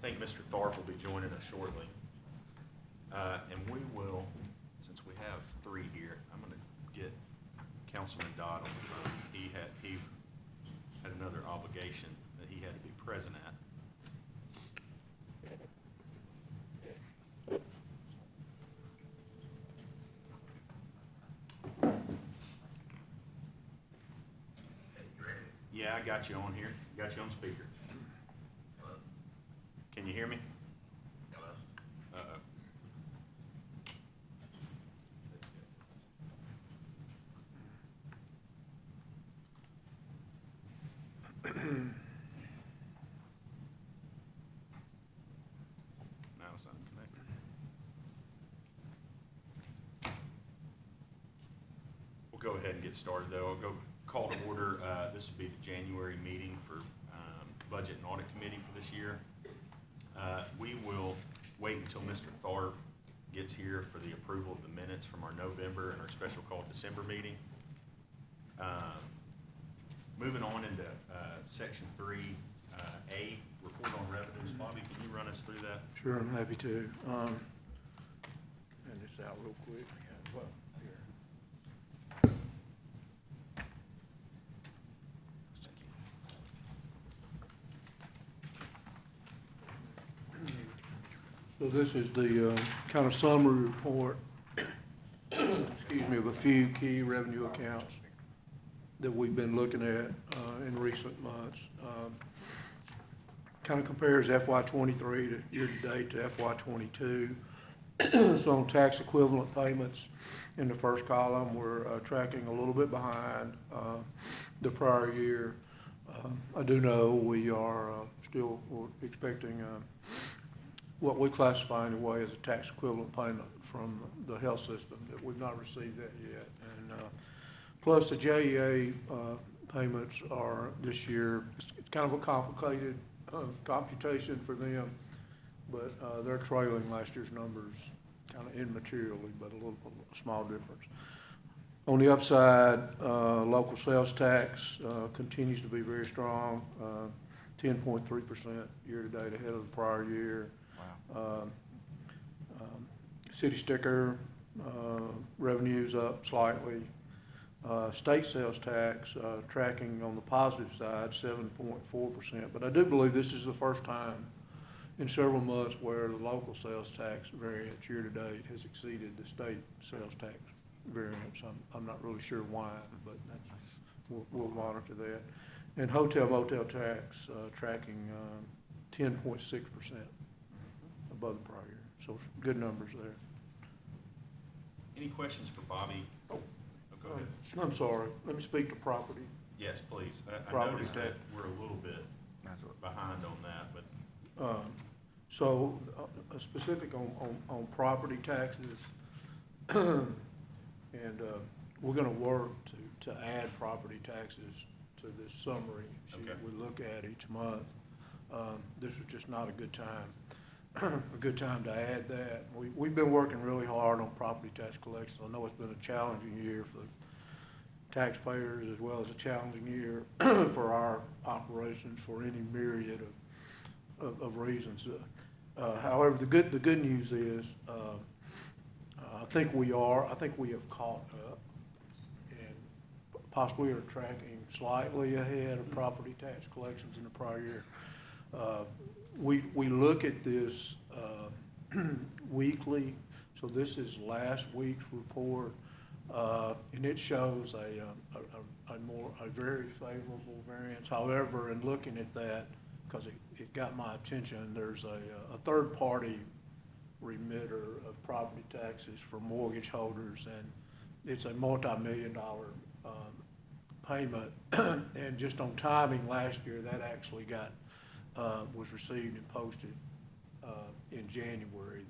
think Mr. Tharp will be joining us shortly. And we will, since we have three here, I'm gonna get Councilman Dodd on the phone. He had another obligation that he had to be present at. Yeah, I got you on here. Got you on speaker. Hello? Can you hear me? Hello? Uh-oh. Now it's unconnected. We'll go ahead and get started, though. I'll go call to order. This will be the January meeting for Budget and Audit Committee for this year. We will wait until Mr. Tharp gets here for the approval of the minutes from our November and our special call December meeting. Moving on into Section 3A, Report on Revenues. Bobby, can you run us through that? Sure, I'm happy to. And this out real quick. Well, here. So this is the kind of summary report, excuse me, of a few key revenue accounts that we've been looking at in recent months. Kind of compares FY23 to year-to-date to FY22. So on tax equivalent payments, in the first column, we're tracking a little bit behind the prior year. I do know we are still expecting what we classify anyway as a tax equivalent payment from the health system, that we've not received that yet. And plus the JEA payments are this year, it's kind of a complicated computation for them, but they're trailing last year's numbers kind of immaterially, but a small difference. On the upside, local sales tax continues to be very strong, 10.3% year-to-date ahead of the prior year. Wow. City sticker revenues up slightly. State sales tax tracking on the positive side, 7.4%. But I do believe this is the first time in several months where the local sales tax variance year-to-date has exceeded the state sales tax variance. I'm not really sure why, but we'll monitor that. And hotel motel tax tracking 10.6% above the prior year. So good numbers there. Any questions for Bobby? Oh, go ahead. I'm sorry. Let me speak to property. Yes, please. I Property noticed tax. that we're a little bit behind on that, but So specific on property taxes, and we're going to work to add property taxes to this summary sheet we look at each month. This was just not a good time. A good time to add that. We've been working really hard on property tax collections. I know it's been a challenging year for taxpayers as well as a challenging year for our operations for any myriad of reasons. However, the good news is I think we have caught up, and possibly are tracking slightly ahead of property tax collections in the prior year. We look at this weekly, so this is last week's report, and it shows a very favorable variance. However, in looking at that, because it got my attention, there's a third-party remitter of property taxes for mortgage holders, and it's a multi-million-dollar payment. And just on timing last year, that actually was received and posted in January.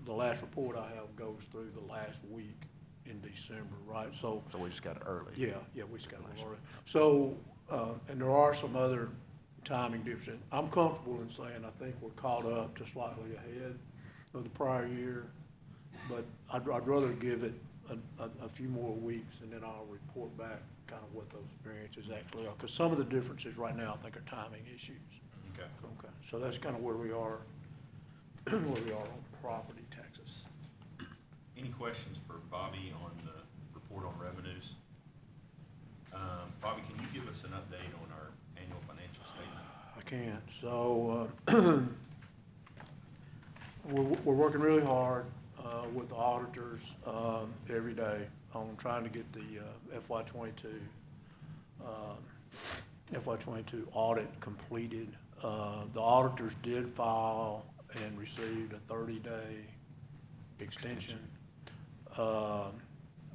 The last report I have goes through the last week in December, right? So we just got it early. Yeah, we just got it early. So, and there are some other timing differences. I'm comfortable in saying I think we're caught up to slightly ahead of the prior year, but I'd rather give it a few more weeks, and then I'll report back kind of what those variances actually are, because some of the differences right now I think are timing issues. okay. Okay, so that's kind of where we are where we are on property taxes. Any questions for Bobby on the report on revenues? Bobby, can you give us an update on our annual financial statement? I can. So, we're working really hard with the auditors every day on trying to get the FY '22 audit completed. The auditors did file and received a 30-day extension.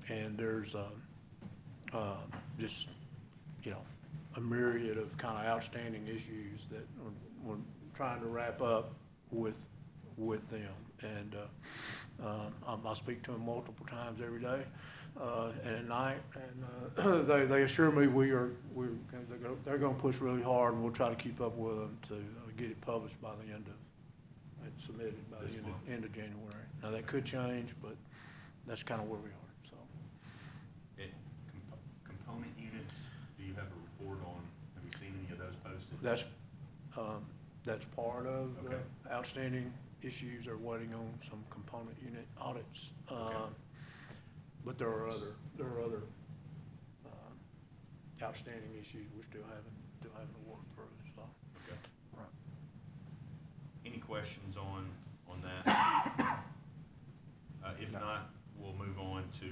And there's just, you know, a myriad of kind of outstanding issues that we're trying to wrap up with them. And I speak to them multiple times every day and at night, and they assure me they're going to push really hard, and we'll try to keep up with them to get it published by the end of, and submitted by This the month. end of January. Now, that could change, but that's kind of where we are, so. Component units, do you have a report on, have you seen any of those posted? That's part of the Okay. outstanding issues. They're waiting on some component unit audits. Okay. But there are other outstanding issues we're still having to work through, so. Okay. Right. Any questions on that? If not, we'll move on to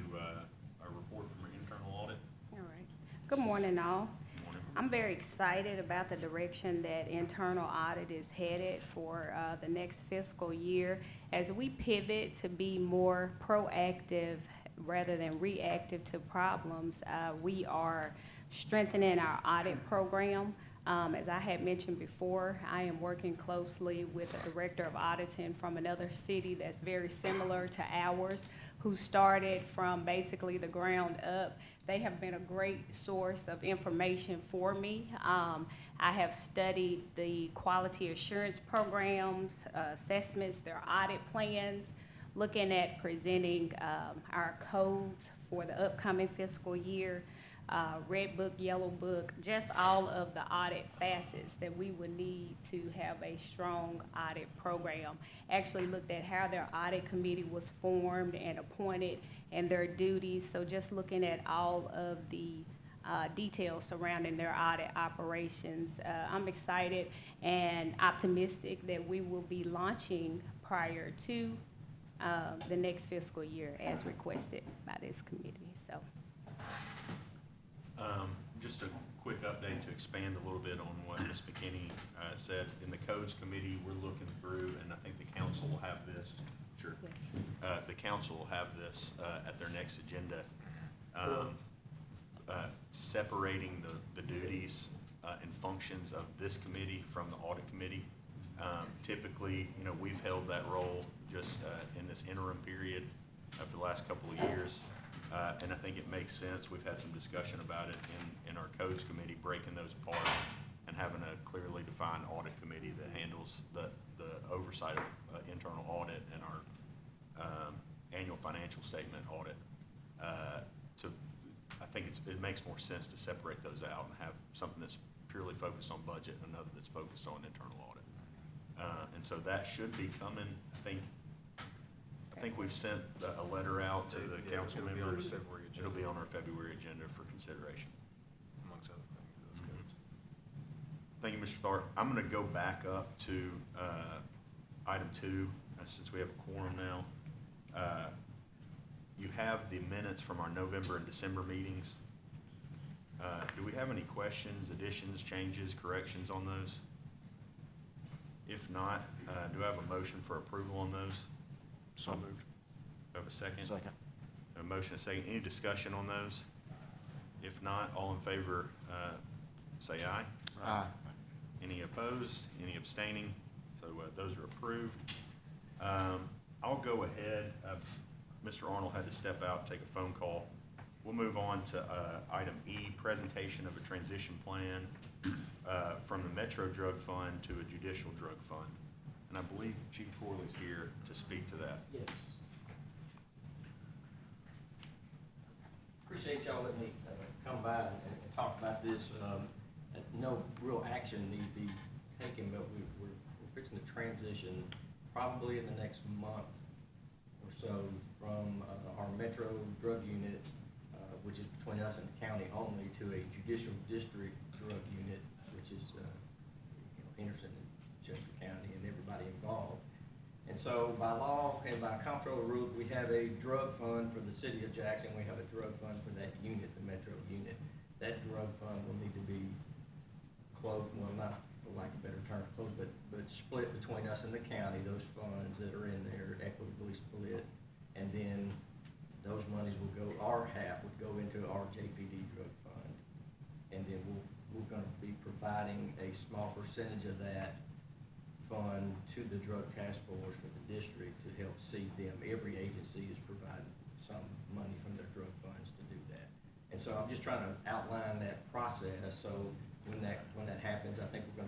our report from our internal audit. All right. Good morning, all. Good morning. I'm very excited about the direction that internal audit is headed for the next fiscal year. As we pivot to be more proactive rather than reactive to problems, we are strengthening our audit program. As I had mentioned before, I am working closely with a director of auditing from another city that's very similar to ours, who started from basically the ground up. They have been a great source of information for me. I have studied the quality assurance programs, assessments, their audit plans, looking at presenting our codes for the upcoming fiscal year, red book, yellow book, just all of the audit facets that we would need to have a strong audit program. Actually looked at how their audit committee was formed and appointed and their duties. So just looking at all of the details surrounding their audit operations. I'm excited and optimistic that we will be launching prior to the next fiscal year as requested by this committee, so. Just a quick update to expand a little bit on what Ms. McKinney said. In the codes committee, we're looking through, and I think the council will have this, sure. Yes. The council will have this at their next agenda, separating the duties and functions of this committee from the audit committee. Typically, you know, we've held that role just in this interim period for the last couple of years. And I think it makes sense. We've had some discussion about it in our codes committee, breaking those apart and having a clearly defined audit committee that handles the oversight of internal audit and our annual financial statement audit. So I think it makes more sense to separate those out and have something that's purely focused on budget and another that's focused on internal audit. And so that should be coming, I think we've sent a letter out to the council It'll be on the members. February agenda. It'll be on our February agenda for consideration. Amongst other things, those codes. Thank you, Mr. Tharp. I'm gonna go back up to, item 2, since we have a quorum now. You have the minutes from our November and December meetings. Do we have any questions, additions, changes, corrections on those? If not, do I have a motion for approval on those? So moved. Do I have a second? Second. A motion, a second. Any discussion on those? If not, all in favor, say aye. Aye. Any opposed? Any abstaining? So those are approved. I'll go ahead. Mr. Arnold had to step out, take a phone call. We'll move on to item E, presentation of a transition plan from the Metro Drug Fund to a judicial drug fund. And I believe Chief Corley's here to speak to that. Yes. Appreciate y'all letting me come by and talk about this. No real action need to be taken, but we're fixing to transition probably in the next month or so from our Metro Drug Unit, which is between us and the county only, to a judicial district drug unit, which is Henderson and Chester County and everybody involved. And so by law and by comptroller rules, we have a drug fund for the city of Jackson. We have a drug fund for that unit, the Metro unit. That drug fund will need to be closed, well, not for lack of a better term, closed, but split between us and the county, those funds that are in there equitably split. And then those monies will go, our half would go into our JPD drug fund. And then we're gonna be providing a small percentage of that fund to the drug task force for the district to help seed them. Every agency is providing some money from their drug funds to do that. And so I'm just trying to outline that process, so when that happens, I think we'll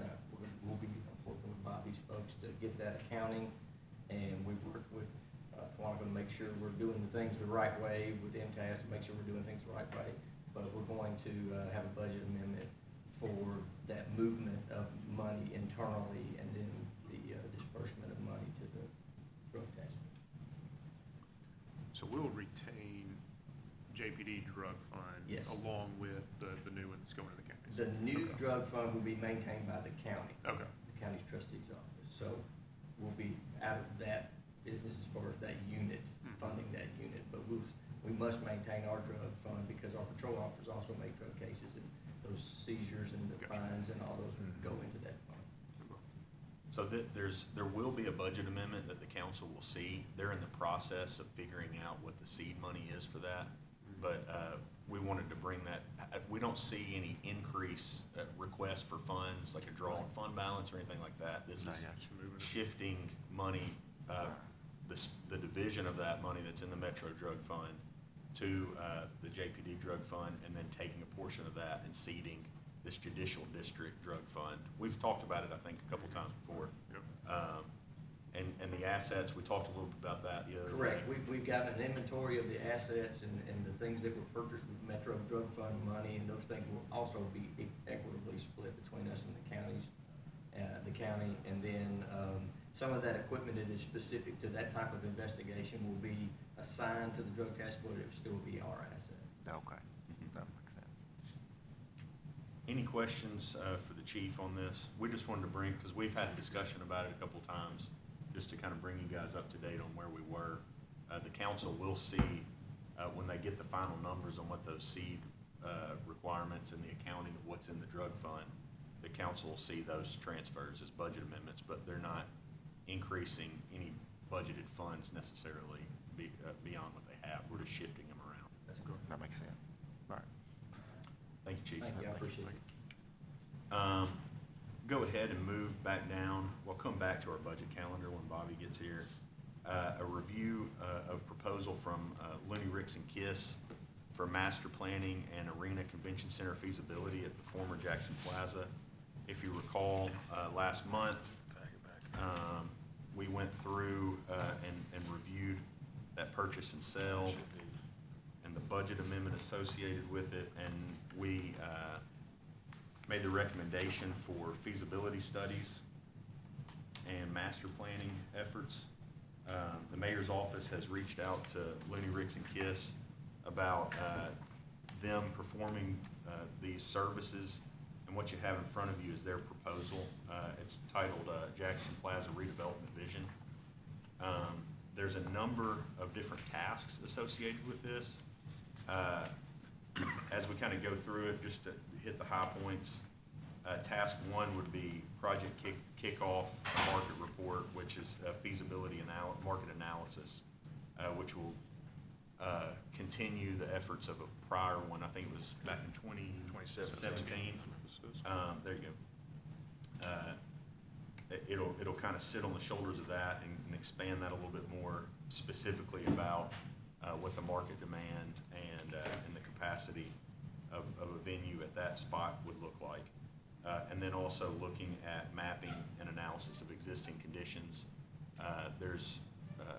be working with Bobby's folks to get that accounting, and we work with Tawanna to make sure we're doing the things the right way, with MTAS to make sure we're doing things the right way. But we're going to have a budget amendment for that movement of money internally, and then the disbursement of money to the drug task force. So we'll retain JPD drug fund. Yes. Along with the new one that's going to the counties. The new Okay. drug fund will be maintained by the county. Okay. The county's trustee's office. So we'll be out of that business as far as that unit, funding that unit. But we must maintain our drug fund because our patrol officers also make drug cases, and those seizures and the Gotcha. fines and all those go into that fund. So there will be a budget amendment that the council will see. They're in the process of figuring out what the seed money is for that. But we wanted to bring that, we don't see any increase request for funds, like a draw on fund balance or anything like that. This is shifting money, the division of that money that's in the Metro Drug Fund to the JPD Drug Fund, and then taking a portion of that and seeding this judicial district drug fund. We've talked about it, I think, a couple times before. Yep. And the assets, we talked a little bit about that the other day. Correct. We've got an inventory of the assets and the things that were purchased with Metro Drug Fund money, and those things will also be equitably split between us and the counties, the county. And then some of that equipment that is specific to that type of investigation will be assigned to the drug task force. It will still be our asset. Okay, that makes sense. Any questions for the chief on this? We just wanted to bring, because we've had a discussion about it a couple times, just to kind of bring you guys up to date on where we were. The council will see, when they get the final numbers on what those seed requirements and the accounting of what's in the drug fund, the council will see those transfers as budget amendments, but they're not increasing any budgeted funds necessarily beyond what they have. We're just shifting them around. That's good. That makes sense. All right. Thank you, Chief. Thank you, I appreciate it. Go ahead and move back down. We'll come back to our budget calendar when Bobby gets here. A review of proposal from Looney Ricks and Kiss for master planning and arena convention center feasibility at the former Jackson Plaza. If you recall, last month, we went through and reviewed that purchase and sale and the budget amendment associated with it, and we made the recommendation for feasibility studies and master planning efforts. The mayor's office has reached out to Looney Ricks and Kiss about them performing these services, and what you have in front of you is their proposal. It's titled Jackson Plaza Redevelopment Vision. There's a number of different tasks associated with this. As we kind of go through it, just to hit the high points, task one would be project kickoff market report, which is a feasibility market analysis, which will continue the efforts of a prior one. I think it was back in 2017. There you go. It'll kind of sit on the shoulders of that and expand that a little bit more specifically about what the market demand and the capacity of a venue at that spot would look like. And then also looking at mapping and analysis of existing conditions. There's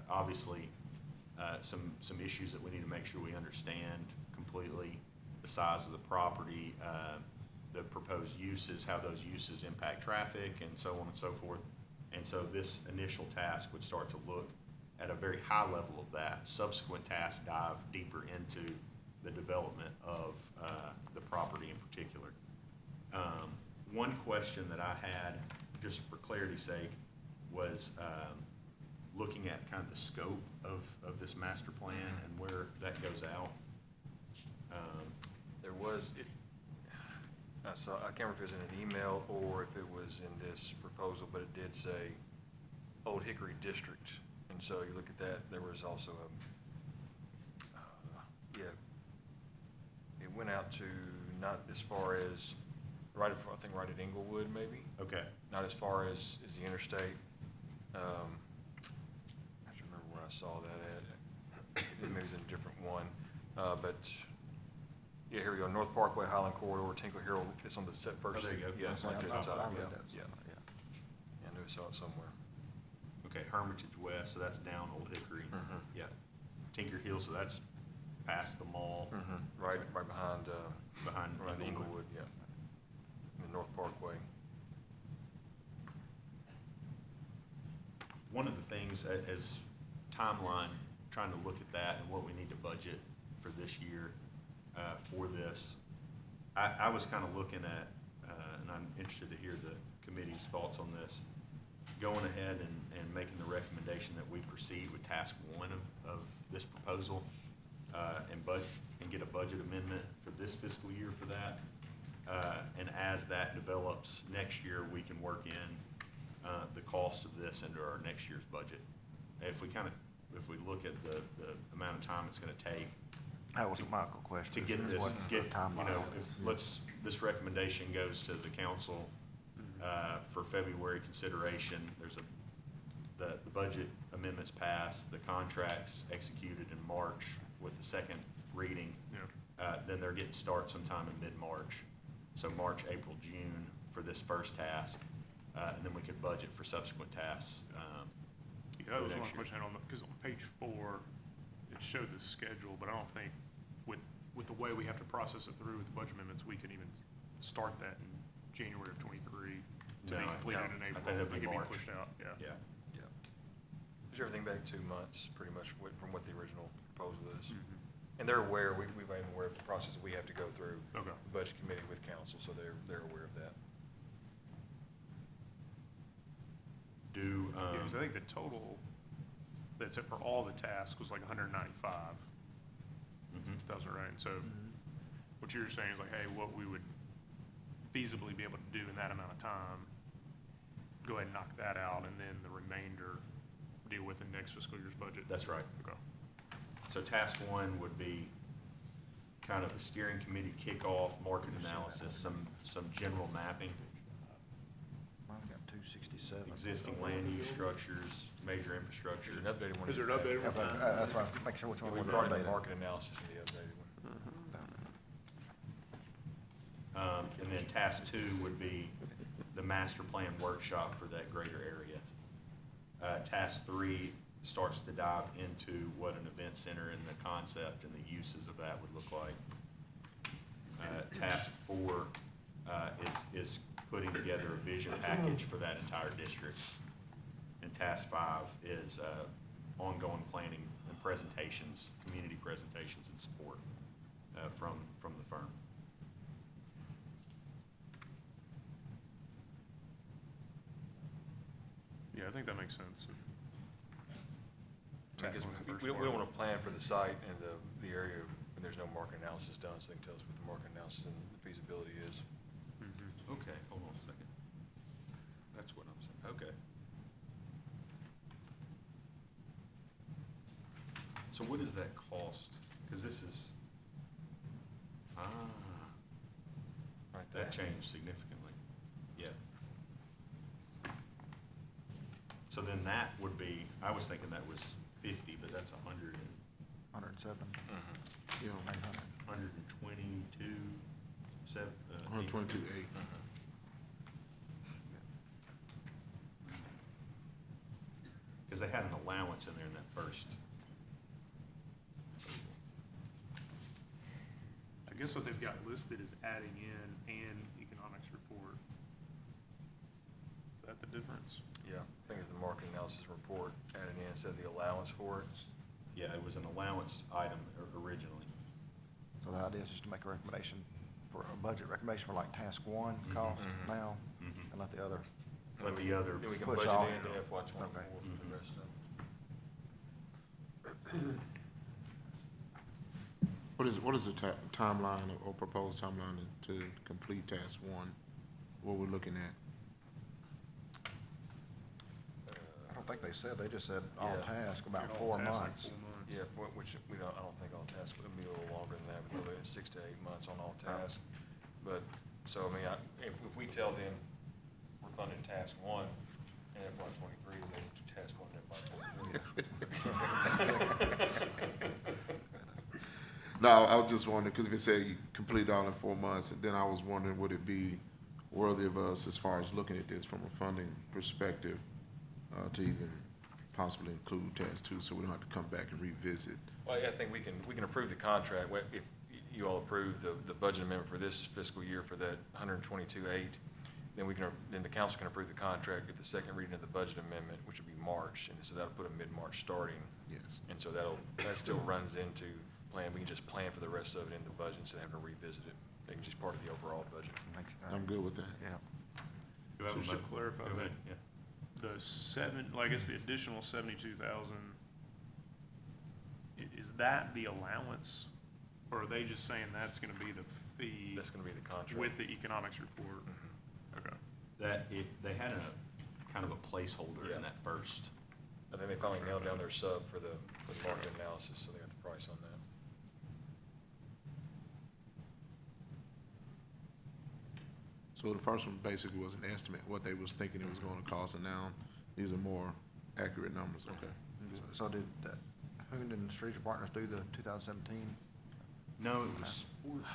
obviously some issues that we need to make sure we understand completely: the size of the property, the proposed uses, how those uses impact traffic, and so on and so forth. And so this initial task would start to look at a very high level of that. Subsequent tasks dive deeper into the development of the property in particular. One question that I had, just for clarity's sake, was looking at kind of the scope of this master plan and where that goes out. There was, I saw, I can't remember if it was in an email or if it was in this proposal, but it did say Old Hickory District. And so you look at that, there was also yeah, it went out to not as far as, I think right at Inglewood maybe, Okay, not as far as the interstate. I have to remember where I saw that at. Maybe it's in a different one, but yeah, here we go, North Parkway, Highland Corridor, Tinkle Hill, it's on the set first. there you go. Yeah, it's like Yeah, at the I top, read yeah, that yeah. somewhere, yeah. Yeah, I knew I saw it somewhere. okay, Hermitage West, so that's down Old Hickory. Mhm. Yeah. Tinker Hill, so that's past the mall, Right behind, behind around Inglewood. Inglewood, yeah. The North Parkway. One of the things as timeline, trying to look at that and what we need to budget for this year for this, I was kind of looking at, and I'm interested to hear the committee's thoughts on this, going ahead and making the recommendation that we proceed with task one of this proposal and get a budget amendment for this fiscal year for that. And as that develops next year, we can work in the cost of this into our next year's budget. If we look at the amount of time it's gonna take That was my question. to get is this, what's the timeline? this recommendation goes to the council for February consideration, the budget amendments passed, the contracts executed in March with the second reading. Yeah. Then they're getting started sometime in mid-March. So March, April, June for this first task, and then we could budget for subsequent tasks. Yeah, that was one next year. question I had on, because on page 4, it showed the schedule, but I don't think with the way we have to process it through with the budget amendments, we can even start that in January of '23 to No, be completed no, in I April. think that'd be It could March. pushed out, yeah. Yeah. Yeah. Push everything back 2 months, pretty much from what the original proposal is. And they're aware, we've made them aware of the process that we have to go through. Okay. The budget committee with council, so they're aware of that. Do, Yeah, 'cause I think the total, that's it for all the tasks was like 195. mhm. That's right. And so what you're saying is like, hey, what we would feasibly be able to do in that amount of time, go ahead and knock that out, and then the remainder deal with in next fiscal year's budget. That's right. Okay. So task one would be kind of a steering committee kickoff, market analysis, some general mapping, Mine's got 267. existing land use structures, major infrastructure. There's an updated one. Is there an updated Yeah, one? but, that's why I was making sure which Yeah, one we've was already done updated. market analysis in the updated one. And then task two would be the master plan workshop for that greater area. Task three starts to dive into what an event center and the concept and the uses of that would look like. Task four is putting together a vision package for that entire district. And task five is ongoing planning and presentations, community presentations and support from the firm. Yeah, I think that makes sense. Because Tackling the first we part. don't want to plan for the site and the area when there's no market analysis done, so they can tell us what the market analysis and the feasibility is. Mhm. Okay, hold on a second. That's what I'm saying, okay. So what does that cost? Because this is, Right there. that changed significantly, yeah. So then that would be, I was thinking that was 50, but that's 107. Yeah, 900. 122, 122.8. Because they had an allowance in there in that first. I guess what they've got listed is adding in and economics report. So that the difference? Yeah, I think it's the market analysis report added in, said the allowance for it. Yeah, it was an allowance item originally. So the idea is just to make a recommendation for a budget recommendation for like task one cost Mhm. now, Mhm. and let the other, Let the other, Then we can Push budget off. into FY twenty-four for Mhm. the rest of it. What is the timeline or proposed timeline to complete task one? What we're looking at? I don't think they said, they just said all Yeah. task about All 4 tasks like months. 4 months. Yeah, which we don't, I don't think all tasks would be a little longer than that, but it's 6 to 8 months on all tasks. But, so, I mean, if we tell them we're funding task one in FY twenty-three, then do task one in FY twenty-three. No, I was just wondering, because if it said you complete all in 4 months, and then I was wondering, would it be worthy of us as far as looking at this from a funding perspective, to even possibly include task two, so we don't have to come back and revisit? Well, yeah, I think we can approve the contract, if you all approve the budget amendment for this fiscal year for that 122.8, then the council can approve the contract at the second reading of the budget amendment, which would be March, and so that'll put a mid-March starting. Yes. And so that still runs into plan, we can just plan for the rest of it in the budget instead of having to revisit it. They can just part of the overall budget. Makes- I'm good with that. Yeah. do I have So a just to mo- clarify Go ahead, that, yeah. well, I guess the additional 72,000, is that the allowance? Or are they just saying that's gonna be the fee That's gonna be the contract. with the economics report? Mhm. Okay. They had a, kind of a placeholder Yeah. in that first. I think they finally nailed down their sub for the market analysis, so they got the price on that. So the first one basically was an estimate, what they was thinking it was gonna cost, and now these are more accurate numbers, okay? So did Hunden Street Partners do the 2017? No, it was Sports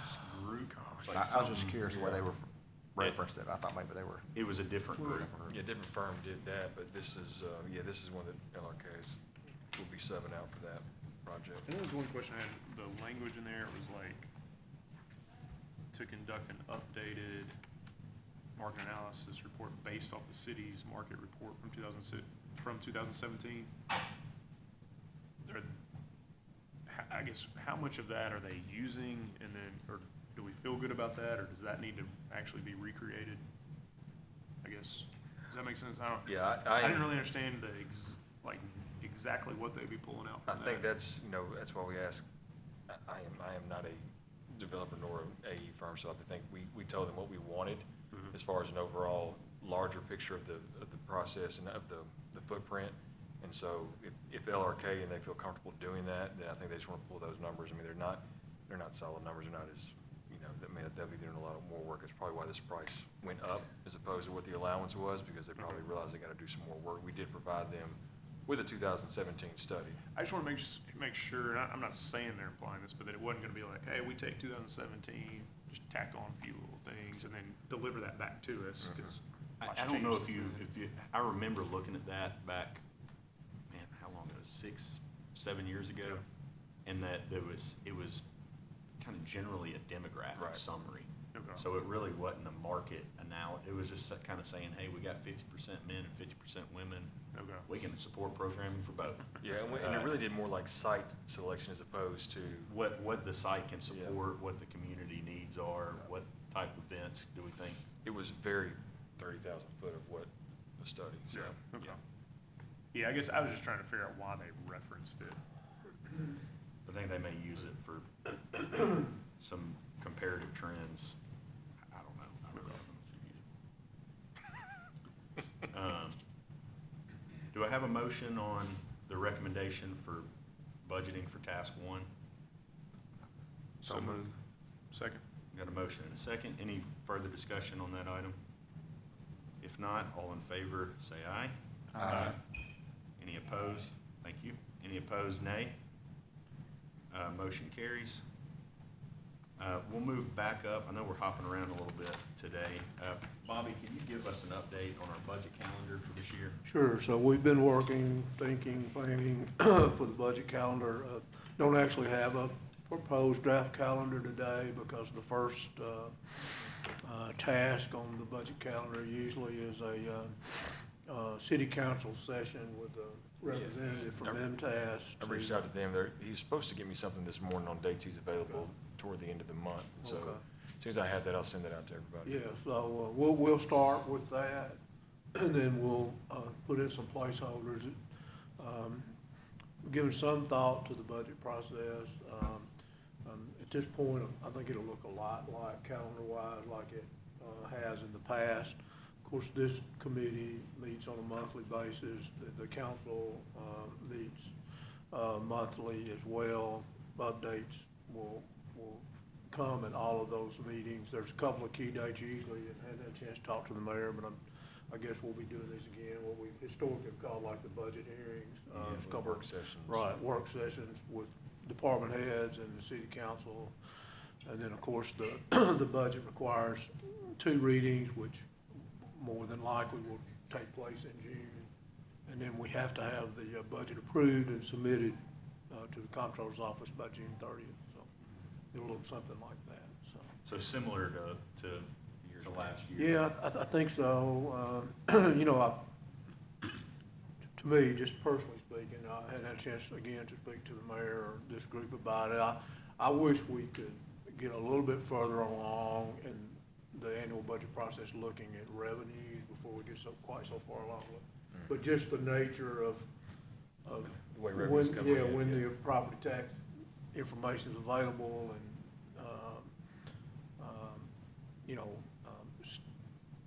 Group. like I was just something- curious where they were referenced it. I thought maybe they were. It was a different group. Yeah, different firm did that, but this is one that LRK's will be subbing out for that project. And there was one question I had, the language in there was like, to conduct an updated market analysis report based off the city's market report from 2017. I guess, how much of that are they using, and then, or do we feel good about that, or does that need to actually be recreated? I guess, does that make sense? Yeah, I didn't really understand exactly what they'd be pulling out I from that. think that's why we ask, I am not a developer nor an AE firm, so I think we told them what we wanted Mhm. as far as an overall larger picture of the process and of the footprint. And so if LRK and they feel comfortable doing that, then I think they just want to pull those numbers. I mean, they're not solid numbers, they're not as, they'll be doing a lot more work. It's probably why this price went up as opposed to what the allowance was, because they probably realized they got to do some more work. We did provide them with a 2017 study. I just want to make sure, and I'm not saying they're implying this, but that it wasn't going to be like, hey, we take 2017, just tack on a few little things, and then deliver that back to us, because I don't know if you, I remember looking at that back, man, how long ago, 6, 7 years ago? And that it was kind of generally a demographic Right. summary. Okay. So it really wasn't a market it was just kind of saying, hey, we got 50% men and 50% women. Okay. We can support programming for both. Yeah, and it really did more like site selection as opposed to, What the site can support, what the community needs are, what type of events do we think? it was very 30,000 foot of what the study, so. Yeah, okay. Yeah, I guess I was just trying to figure out why they referenced it. I think they may use it for some comparative trends. I don't know. I really don't know if you use it. Do I have a motion on the recommendation for budgeting for task one? So moved. Second. Got a motion and a second. Any further discussion on that item? If not, all in favor, say aye. Aye. Any opposed? Thank you. Any opposed, nay? Motion carries. We'll move back up. I know we're hopping around a little bit today. Bobby, can you give us an update on our budget calendar for this year? Sure, so we've been working, thinking, planning for the budget calendar. Don't actually have a proposed draft calendar today because the first task on the budget calendar usually is a city council session with a representative from MTS. I reached out to them. He's supposed to give me something this morning on dates he's available toward the end of the month. So Okay. as soon as I have that, I'll send that out to everybody. Yeah, so we'll start with that, and then we'll put in some placeholders. Giving some thought to the budget process. At this point, I think it'll look a lot like calendar-wise like it has in the past. Of course, this committee meets on a monthly basis. The council meets monthly as well. Updates will come at all of those meetings. There's a couple of key dates usually, and I hadn't had a chance to talk to the mayor, but I guess we'll be doing these again, what we historically have called like the budget hearings. There's a couple Work sessions. Right, work sessions with department heads and the city council. And then, of course, the budget requires 2 readings, which more than likely will take place in June. And then we have to have the budget approved and submitted to the comptroller's office by June 30th. So it'll look something like that, so. So similar to last year? Yeah, I think so. You know, to me, just personally speaking, I hadn't had a chance again to speak to the mayor or this group about it. I wish we could get a little bit further along in the annual budget process, looking at revenues before we get quite so far along. But just the nature of The way revenues come in. when the property tax information is available and, you know,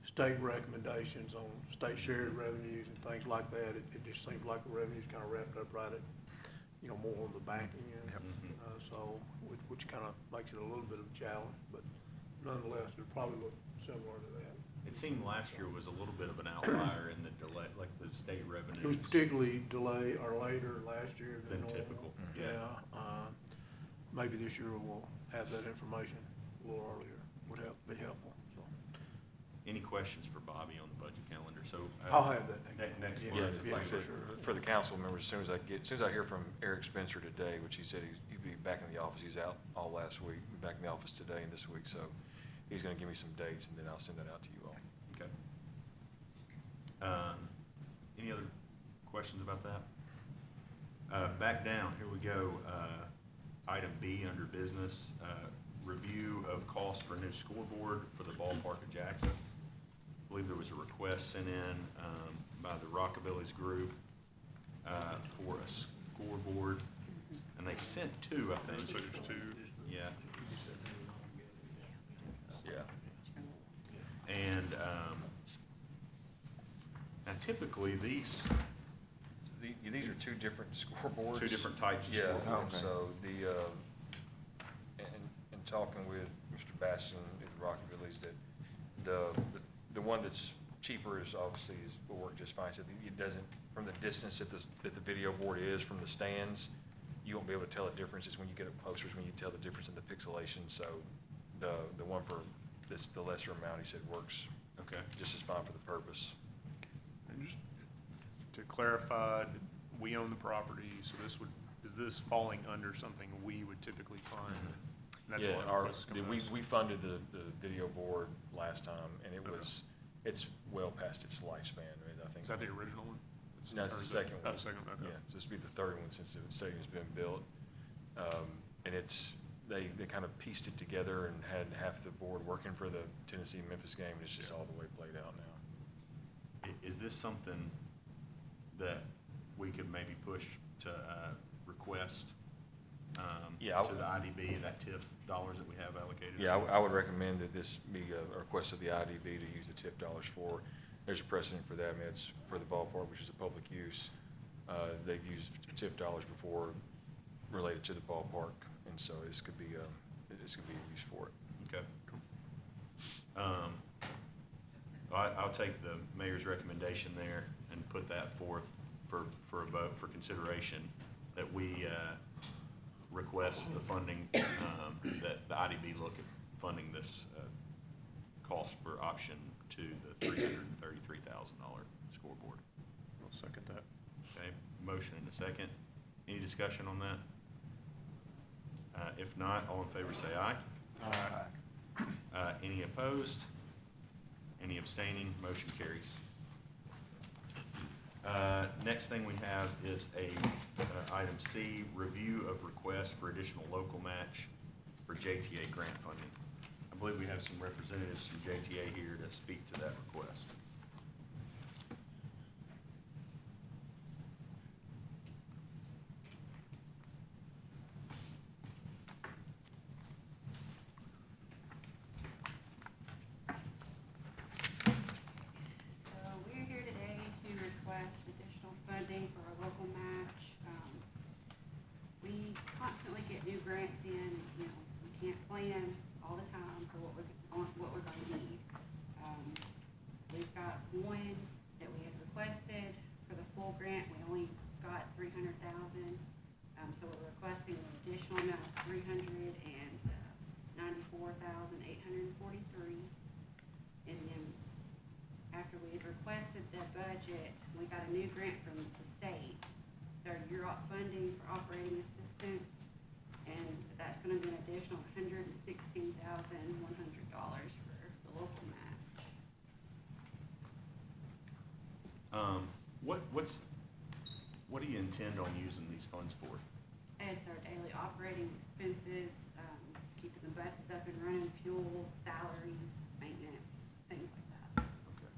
state recommendations on state shared revenues and things like that, it just seems like the revenues kind of wrapped up right at, you know, more on the back end. So, which kind of makes it a little bit of a challenge, but nonetheless, it'll probably look similar to that. It seemed last year was a little bit of an outlier in the delay, like the state revenues. It was particularly delayed or later last year than Than normal. typical, yeah. Maybe this year we'll have that information a little earlier, would be helpful, so. Any questions for Bobby on the budget calendar? So. I'll have that Next Yeah, month. Yeah, like I said, sure. for the council members, as soon as I hear from Eric Spencer today, which he said he'd be back in the office, he's out all last week, back in the office today and this week, so he's gonna give me some dates, and then I'll send that out to you all. Okay. Any other questions about that? Back down, here we go. Item B under business, review of cost for new scoreboard for the ballpark of Jackson. I believe there was a request sent in by the Rockabilly's group for a scoreboard, and they sent 2, I think. So there's 2. Yeah, Yeah. and now typically these, These are 2 different scoreboards. 2 different types of Yeah, scoreboards. Okay. so in talking with Mr. Bastion at the Rockabilly's, that the one that's cheaper will work just fine. So it doesn't, from the distance that the video board is from the stands, you won't be able to tell the differences when you get up posters, when you tell the difference in the pixelation. So the one for the lesser amount, he said, works Okay. just as fine for the purpose. And just to clarify, we own the property, so is this falling under something we would typically fund? And that's Yeah, why this is coming to us. we funded the video board last time, and Okay. it's well past its lifespan. I mean, I think. Is that the original one? No, it's or the is second Oh, one. second one, okay. Yeah, this will be the 3rd one since the stadium's been built. And they kind of pieced it together and had half the board working for the Tennessee-Memphis game, and it's just all the way played out now. Is this something that we could maybe push to request Yeah, to the IDB, that TIF dollars that we have allocated? Yeah, I would recommend that this be a request of the IDB to use the TIP dollars for. There's a precedent for that. I mean, it's for the ballpark, which is a public use. They've used TIP dollars before related to the ballpark, and so this could be used for it. Okay. I'll take the mayor's recommendation there and put that forth for a vote for consideration, that we request the funding, that the IDB look at funding this cost for option 2, the $333,000 scoreboard. I'll second that. Okay, motion and a second. Any discussion on that? If not, all in favor say aye. Any opposed? Any abstaining? Motion carries. Next thing we have is item C, review of request for additional local match for JTA grant funding. I believe we have some representatives from JTA here to speak to that request. So we're here today to request additional funding for our local match. We constantly get new grants in, you know, we can't plan all the time for what we're gonna need. We've got one that we had requested for the full grant, we only got 300,000. So we're requesting an additional amount of 394,843. And then after we had requested that budget, we got a new grant from the state. So you're funding for operating assistance, and that's gonna be an additional $116,100 for the local match. What do you intend on using these funds for? It's our daily operating expenses, keeping the buses up and running, fuel, salaries, maintenance, things like that. Okay.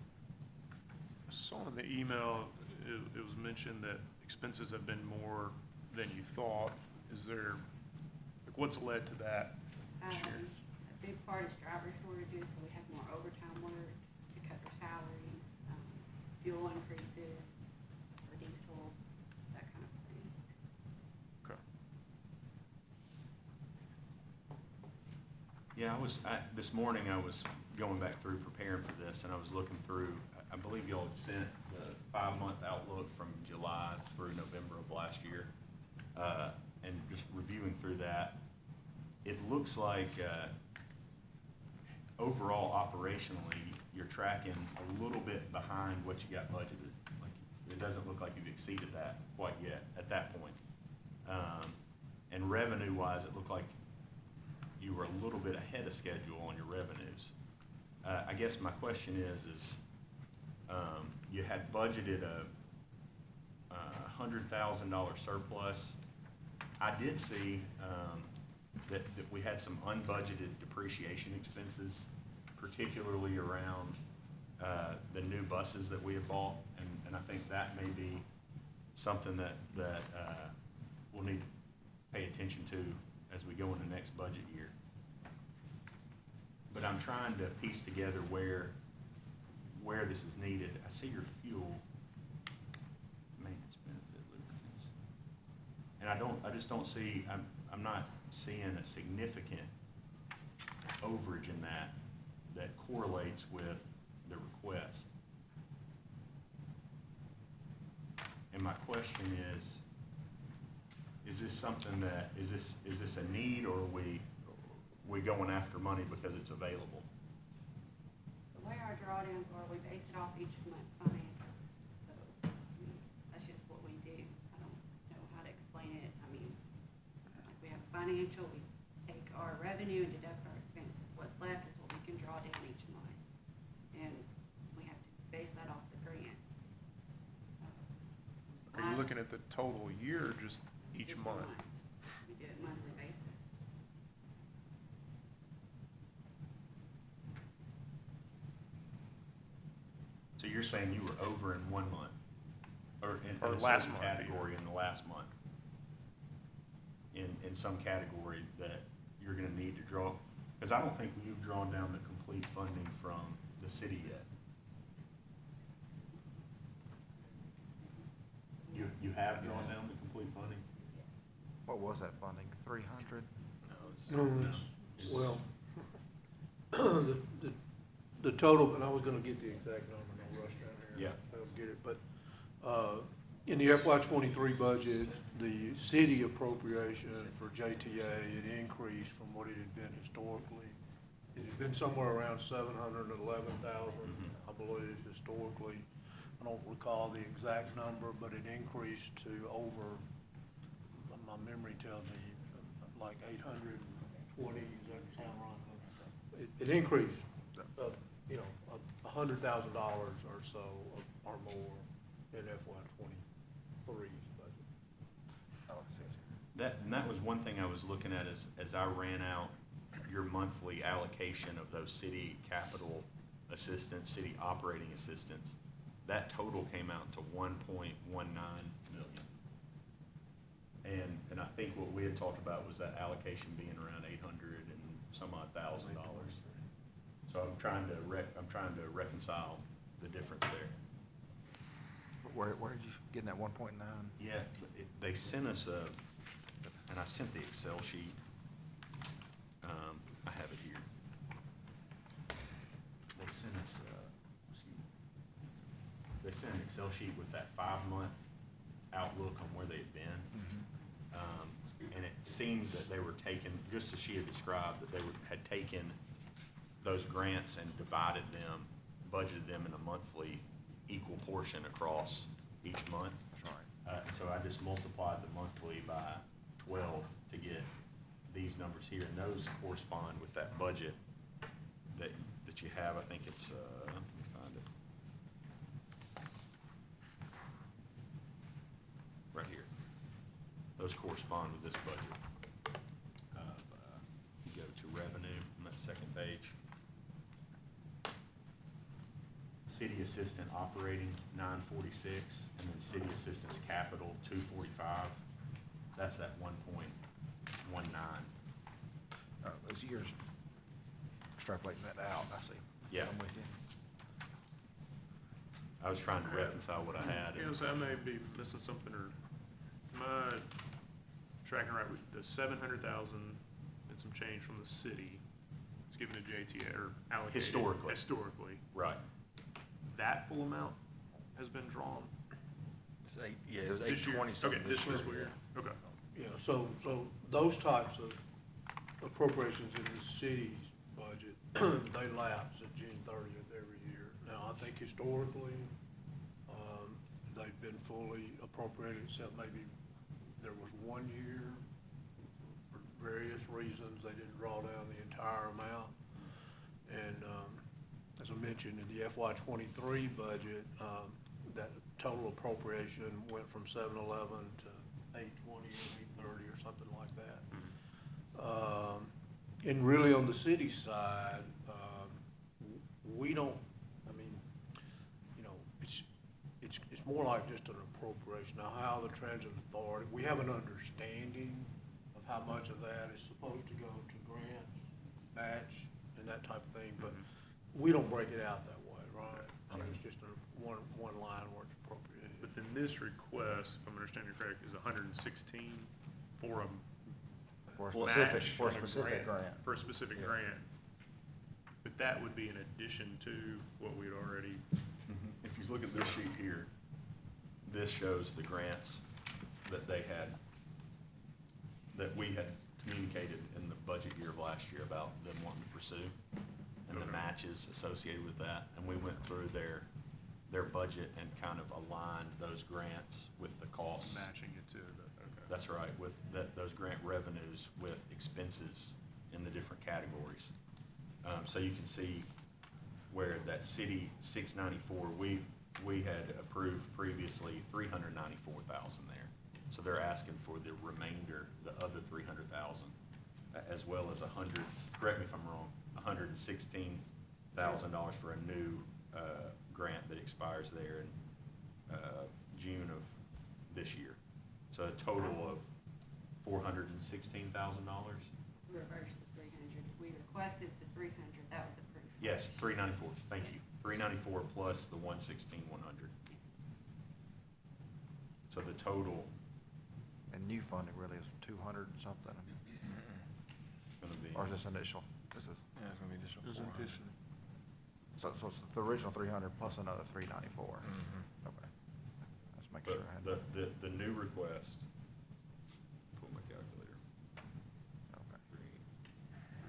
I saw in the email, it was mentioned that expenses have been more than you thought. Is there, like, what's led to that this year? A big part is driver shortages, so we have more overtime work to cut their salaries, fuel increases for diesel, that kind of thing. Okay. Yeah, this morning I was going back through preparing for this, and I was looking through, I believe y'all had sent the 5-month outlook from July through November of last year. And just reviewing through that, it looks like, overall operationally, you're tracking a little bit behind what you got budgeted. Like, it doesn't look like you've exceeded that quite yet at that point. And revenue-wise, it looked like you were a little bit ahead of schedule on your revenues. I guess my question is you had budgeted a $100,000 surplus. I did see that we had some unbudgeted depreciation expenses, particularly around the new buses that we have bought, and I think that may be something that we'll need to pay attention to as we go into next budget year. But I'm trying to piece together where this is needed. I see your fuel, maintenance, benefit, lubricants. And I just don't see, I'm not seeing a significant overage in that correlates with the request. And my question is this something that, is this a need, or are we going after money because it's available? The way our drawdowns are, we base it off each month's financials. So, I mean, that's just what we do. I don't know how to explain it. I mean, like, we have financial, we take our revenue and deduct our expenses. What's left is what we can draw down each month. And we have to base that off the grants. Are you looking at the total year or just each Just month? We do it monthly basis. So you're saying you were over in 1 month, or in Or a last certain month, category in the last month? In some category that you're gonna need to draw? Because I don't think you've drawn down the complete funding from the city yet. You have drawn down the complete funding? What was that funding, 300? No, It's- well, the total, and I was gonna get the exact number, no rush down here. Yeah. I'll get it, but, in the FY '23 budget, the city appropriation for JTA, it increased from what it had been historically. It had been somewhere around 711,000, I believe, historically. I don't recall the exact number, but it increased to over, my memory tells me, like 820, does that sound right? it increased, you know, $100,000 or so or more in FY '23's budget. Oh, I see. That was one thing I was looking at as I ran out your monthly allocation of those city capital assistance, city operating assistance. That total came out to 1.19 million. And I think what we had talked about was that allocation being around 800 and some odd $1,000. So I'm trying to reconcile the difference there. Where did you get in that 1.9? Yeah, they sent us and I sent the Excel sheet. I have it here. They sent us, they sent an Excel sheet with that 5-month outlook on where they've been. And it seemed that they were taking, just as she had described, that they had taken those grants and divided them, budgeted them in a monthly equal portion across each month. That's right. So I just multiplied the monthly by 12 to get these numbers here, and those correspond with that budget that you have. I think it's, let me find it. Right here. Those correspond with this budget. You go to revenue on that second page. City assistant operating, 946, and then city assistance capital, 245. That's that 1.19. Those years, extrapolating that out, I see. Yeah. I'm with you. I was trying to reconcile what I had. You know, so I may be missing something, or am I tracking right with the 700,000 and some change from the city? It's given to JTA or allocated. Historically. Historically. Right. That full amount has been drawn It's it was this year? 820 something Okay, this this year. fiscal year. Okay. Yeah, so those types of appropriations in the city's budget, they lapse at June 30th every year. Now, I think historically, they've been fully appropriated, except maybe there was one year, for various reasons, they didn't draw down the entire amount. And, as I mentioned, in the FY '23 budget, that total appropriation went from 711 to 820 or 830 or something like that. And really on the city side, we don't, I mean, you know, it's more like just an appropriation. Now, how the transit authority, we have an understanding of how much of that is supposed to go to grants, match, and that type of thing, but we don't break it out that way, right? So it's just one line where it's appropriated. But then this request, if I'm understanding correct, is 116 for a For a match specific, for a on specific grant. For a specific Yeah. grant. But that would be in addition to what we'd already, If you look at this sheet here, this shows the grants that they had, that we had communicated in the budget year of last year about them wanting to pursue, and the Okay. matches associated with that. And we went through their budget and kind of aligned those grants with the costs. matching it to the, okay. That's right, with those grant revenues with expenses in the different categories. So you can see where that city 694, we had approved previously 394,000 there. So they're asking for the remainder, the other 300,000, as well as correct me if I'm wrong, $116,000 for a new grant that expires there in June of this year. So a total of $416,000? Reverse the 300. We requested the 300, that was approved. Yes, 394, thank you. 394 plus the 116,100. So the total And new funding really is 200 and something, is gonna be, or is this initial? This is, Yeah, it's gonna be additional 400. so it's the original 300 plus another 394. Okay. Let's make sure I had. but the new request, pull my calculator. Okay.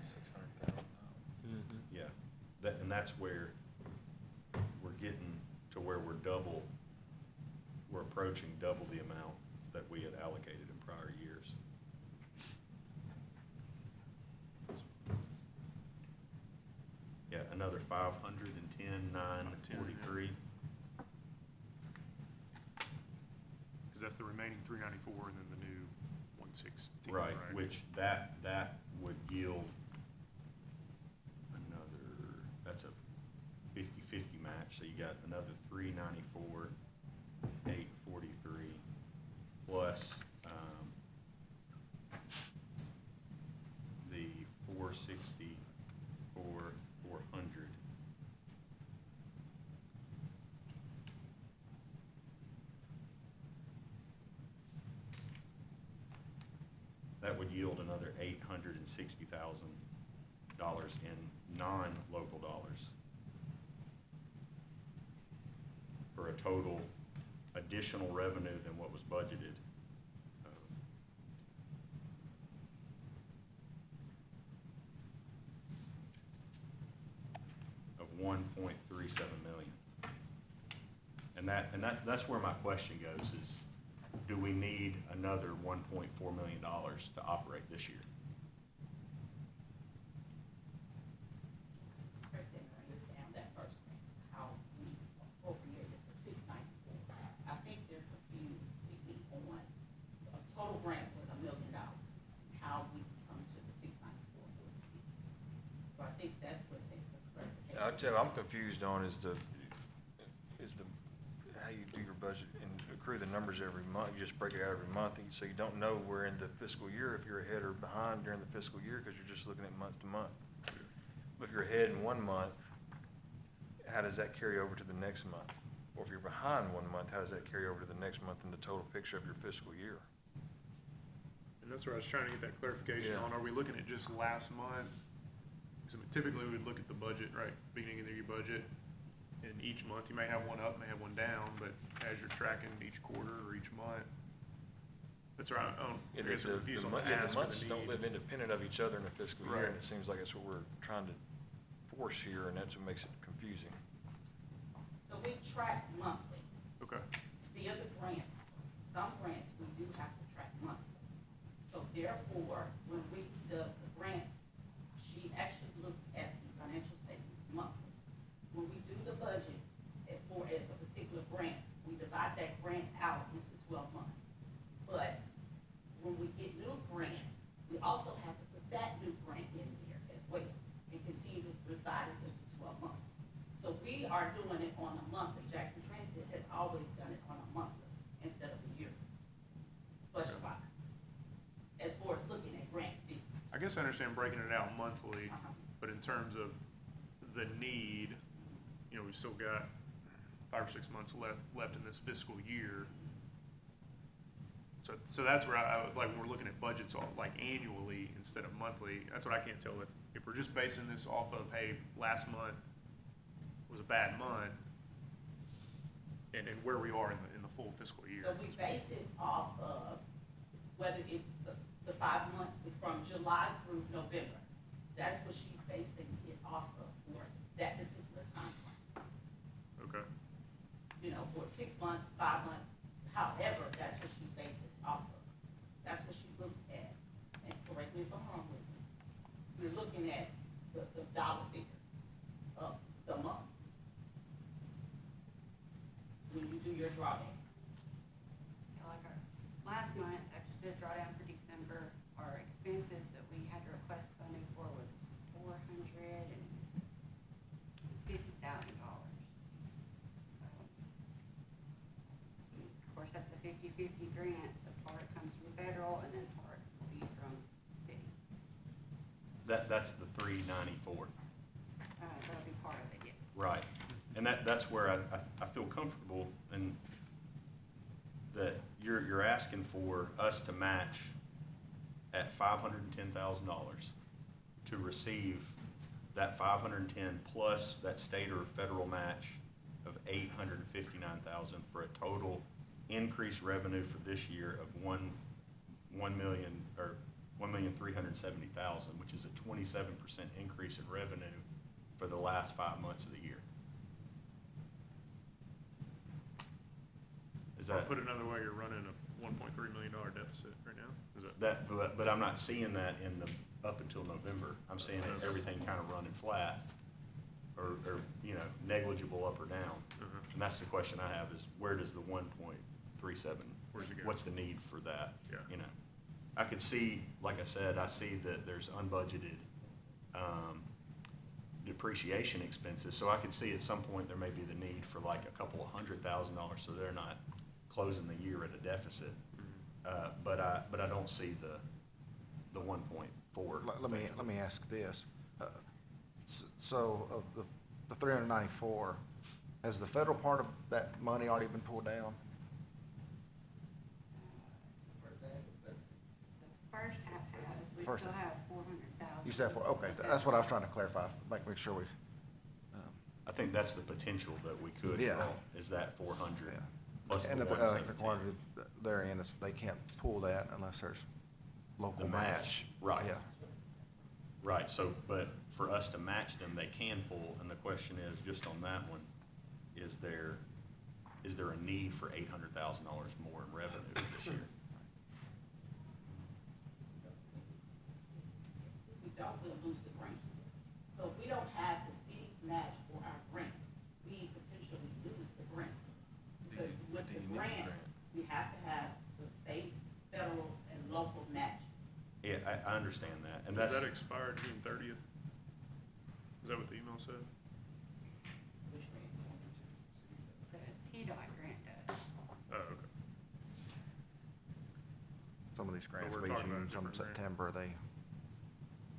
600,000. Yeah, and that's where we're getting to where we're approaching double the amount that we had allocated in prior years. $510,943. Because that's the remaining 394 and then the new 116. Right, which that would yield another, that's a 50-50 match, so you got another 394, 843, plus, the 464, 400. That would yield another $860,000 in non-local dollars, for a total additional revenue than what was budgeted. Of 1.37 million. And that's where my question goes is, do we need another $1.4 million to operate this year? Break that range down, that first thing, how we appropriated the 694. I think they're confused on, a total grant was $1 million, how we come to the 694 for the city. So I think that's what they, the clarification. I'll tell you, I'm confused on is the, how you do your budget and accrue the numbers every month. You just break it out every month, and so you don't know where in the fiscal year, if you're ahead or behind during the fiscal year, because you're just looking at month to month. But if you're ahead in 1 month, how does that carry over to the next month? Or if you're behind 1 month, how does that carry over to the next month in the total picture of your fiscal year? And that's where I was trying to get that clarification Yeah. on. Are we looking at just last month? So typically we would look at the budget, right, beginning of the year budget, and each month you may have one up, may have one down, but as you're tracking each quarter or each month, that's where I guess I'm confused on the The ask or months the don't need. live independent of each other in a fiscal year, Right. and it seems like that's what we're trying to force here, and that's what makes it confusing. So we track monthly. Okay, The other grants, some grants we do have to track monthly. So therefore, when Ricky does the grants, she actually looks at the financial statements monthly. When we do the budget, as far as a particular grant, we divide that grant out into 12 months. But when we get new grants, we also have to put that new grant in there as well and continue to divide it into 12 months. So we are doing it on a monthly. Jackson Transit has always done it on a monthly instead of a year, budget-wise, as far as looking at grant fee. I guess I understand breaking it out monthly, Uh-huh. but in terms of the need, you know, we've still got 5 or 6 months left in this fiscal year. So that's where I would, like, when we're looking at budgets all, like annually instead of monthly, that's what I can't tell if we're just basing this off of, hey, last month was a bad month, and where we are in the full fiscal year. So we base it off of whether it's the 5 months from July through November. That's what she's basing it off of for that particular time frame. Okay. You know, for 6 months, 5 months, however, that's what she's basing it off of. That's what she looks at. And correct me if I'm wrong with you. We're looking at the dollar figure of the months. When you do your drawdown. Like our, last month, I just did a drawdown for December, our expenses that we had to request funding for was $450,000. Of course, that's a 50-50 grant, so part comes from federal and then part will be from city. That's the 394. That'll be part of it, yes. Right, and that's where I feel comfortable in that you're asking for us to match at $510,000 to receive that 510 plus that state or federal match of 859,000 for a total increased revenue for this year of $1,370,000, which is a 27% increase in revenue for the last 5 months of the year. Is Or that, put it another way, you're running a $1.3 million deficit right now? Is that? but I'm not seeing that in the, up until November. I'm seeing it, everything kind of running flat. or, you know, negligible up or down. And that's the question I have is where does the 1.37, Where's it go? what's the need for that? Yeah. You know, I could see, like I said, I see that there's unbudgeted, depreciation expenses, so I could see at some point there may be the need for like a couple of $100,000, so they're not closing the year at a deficit. But I don't see the 1.4. Let me ask this. So of the 394, has the federal part of that money already been pulled down? The first half has, we First still half. have 400,000. You said, okay, that's what I was trying to clarify, make sure we, I think that's the potential that we could, Yeah. is that 400 yeah. plus the And if the 117. quantity they're in, they can't pull that unless there's local The match. right. Yeah. Right, so, but for us to match them, they can pull, and the question is, just on that one, is there a need for $800,000 more in revenue this year? If we don't, we'll lose the grant. So if we don't have the city's match for our grant, we potentially lose the grant. Because with do the you need the grant, grant? we have to have the state, federal, and local match. Yeah, I understand that, and Does that's, that expire June 30th? Is that what the email said? Which grant? The TDOT grant does. Oh, okay. Some of these grants, we're be talking about June, a some different grant. September, they,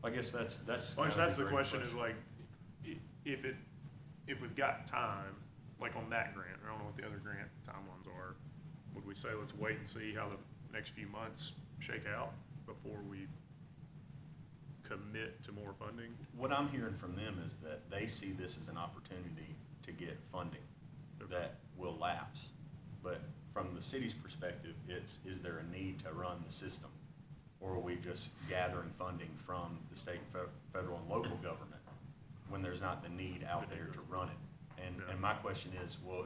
I guess that's. Well, kinda that's the great question is like, if we've got time, like on that grant, I don't know what the other grant timelines are, would we say, let's wait and see how the next few months shake out before we commit to more funding? What I'm hearing from them is that they see this as an opportunity to get funding that will lapse. But from the city's perspective, is there a need to run the system? Or are we just gathering funding from the state, federal, and local government when there's not the need out there to run it? And my question is, well,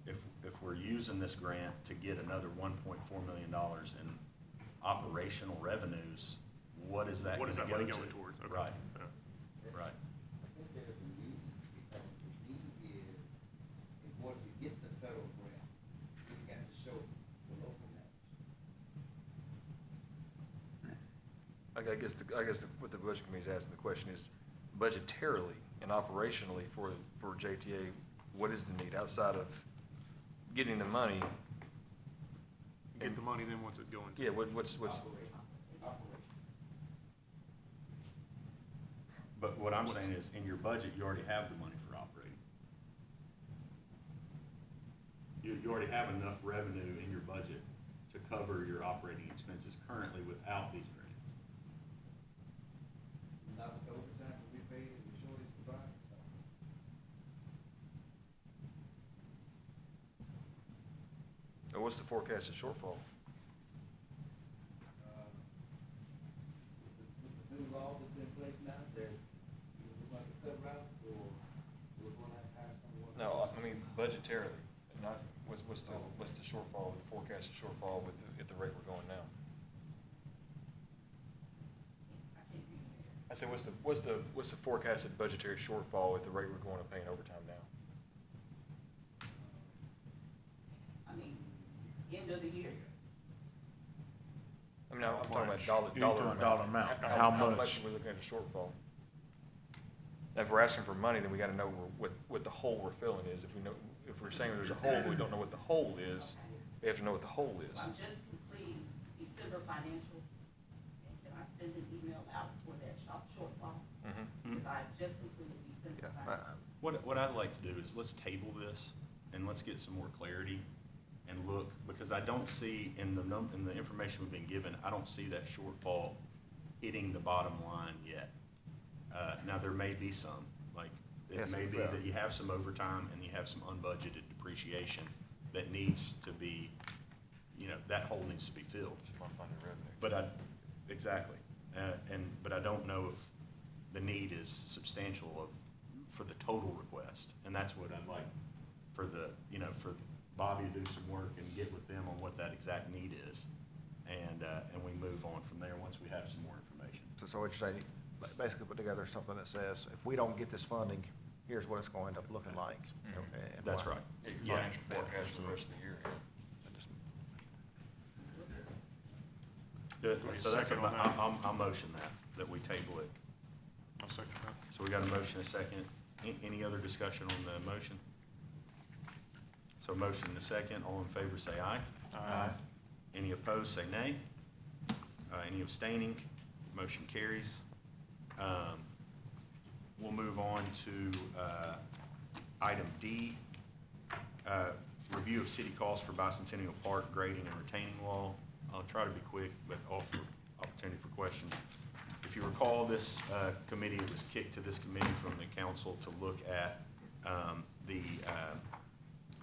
if we're using this grant to get another $1.4 million in operational revenues, what is that What gonna is that go money to? going towards? Okay. Right, Yeah. right. I think there's a need, because the need is, in order to get the federal grant, you got to show the local match. I guess what the budget committee is asking the question is, budgetarily and operationally for JTA, what is the need outside of getting the money? Get the money, then what's it going to? Yeah, what's, But what I'm saying is, in your budget, you already have the money for operating. You already have enough revenue in your budget to cover your operating expenses currently without these grants. Not with the overtime that we paid and the shortage of drivers. what's the forecasted shortfall? With the new law that's in place now, that we're going to cut routes, or we're going to hire someone? No, I mean budgetarily, not, what's the shortfall, the forecasted shortfall with at the rate we're going now? I can't read that. I said, what's the forecasted budgetary shortfall at the rate we're going to pay in overtime now? I mean, end of the year. I mean, I'm talking about You dollar threw a amount. dollar amount. How How much much? are we looking at a shortfall? Now, if we're asking for money, then we gotta know what the hole we're filling is. If we're saying there's a hole, but we don't know what the hole is, we have to know what the hole is. I'm just completing December financial, and can I send an email out for that shortfall? Because I just completed December Yeah, financial. What I'd like to do is let's table this and let's get some more clarity and look, because I don't see in the information we've been given, I don't see that shortfall hitting the bottom line yet. Now, there may be some, like, it Yes, may be yeah. that you have some overtime and you have some unbudgeted depreciation that needs to be, that hole needs to be filled. Some unfunded revenue. But exactly, but I don't know if the need is substantial for the total request, and that's what I'd like for for Bobby to do some work and get with them on what that exact need is, and we move on from there once we have some more information. So what you're saying, basically put together something that says, if we don't get this funding, here's what it's going to end up looking like. you know, and That's why. right. Yeah, Yeah. financial forecast for the rest of the year. And just- Good. Do we So that's, second on that? I'll motion that we table it. I'll second that. So we got a motion, a second. Any other discussion on the motion? So motion and a second. All in favor, say aye. Aye. Any opposed, say nay. Any abstaining? Motion carries. We'll move on to item D, review of city costs for Bicentennial Park grading and retaining wall. I'll try to be quick, but offer opportunity for questions. If you recall, this committee, it was kicked to this committee from the council to look at the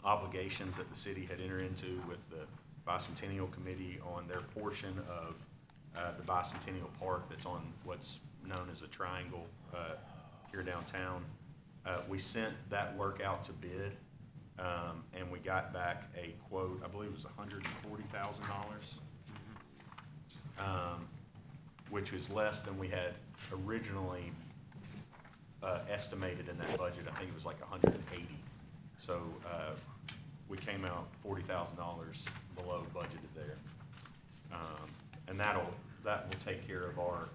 obligations that the city had entered into with the Bicentennial Committee on their portion of the Bicentennial Park that's on what's known as a triangle here downtown. We sent that work out to bid, and we got back a quote, I believe it was $140,000, which was less than we had originally estimated in that budget. I think it was like 180. So we came out $40,000 below budgeted there. And that will take care of our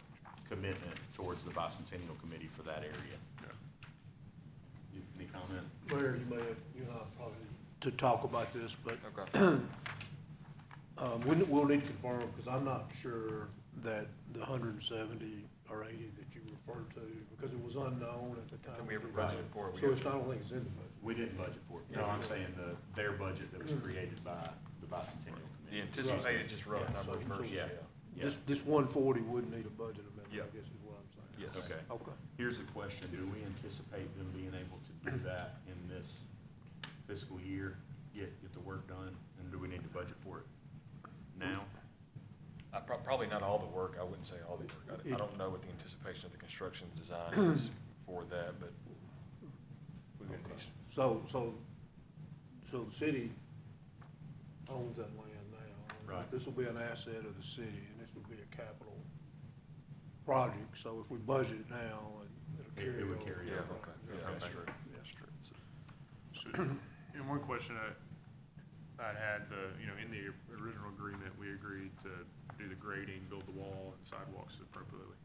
commitment towards the Bicentennial Committee for that area. Any comment? Mayor, you may have, you and I probably to talk about this, but Okay. we'll need to confirm, because I'm not sure that the 170 or 80 that you referred to, because it was unknown at the time. Can we ever did budget it. for it? We So have it's to- not, I don't think it's in the budget. We didn't budget for it. No, I'm saying their budget that was created by the Bicentennial The Committee. anticipated just rough Yeah, number so- versus, yeah. yeah. This 140 would need a budget amendment, Yeah. I guess is what I'm saying. Yes. Okay. Okay. Here's the question, do we anticipate them being able to do that in this fiscal year, get the work done, and do we need to budget for it now? Probably not all the work, I wouldn't say all the work. I don't know what the anticipation of the construction design is for that, but we would be, So the city owns that land now. Right. This will be an asset of the city, and this will be a capital project, so if we budget it now, it'll carry over. It would carry yeah, over. okay, yeah, that's true, that's true. So, and one question I had, in the original agreement, we agreed to do the grading, build the wall and sidewalks appropriately.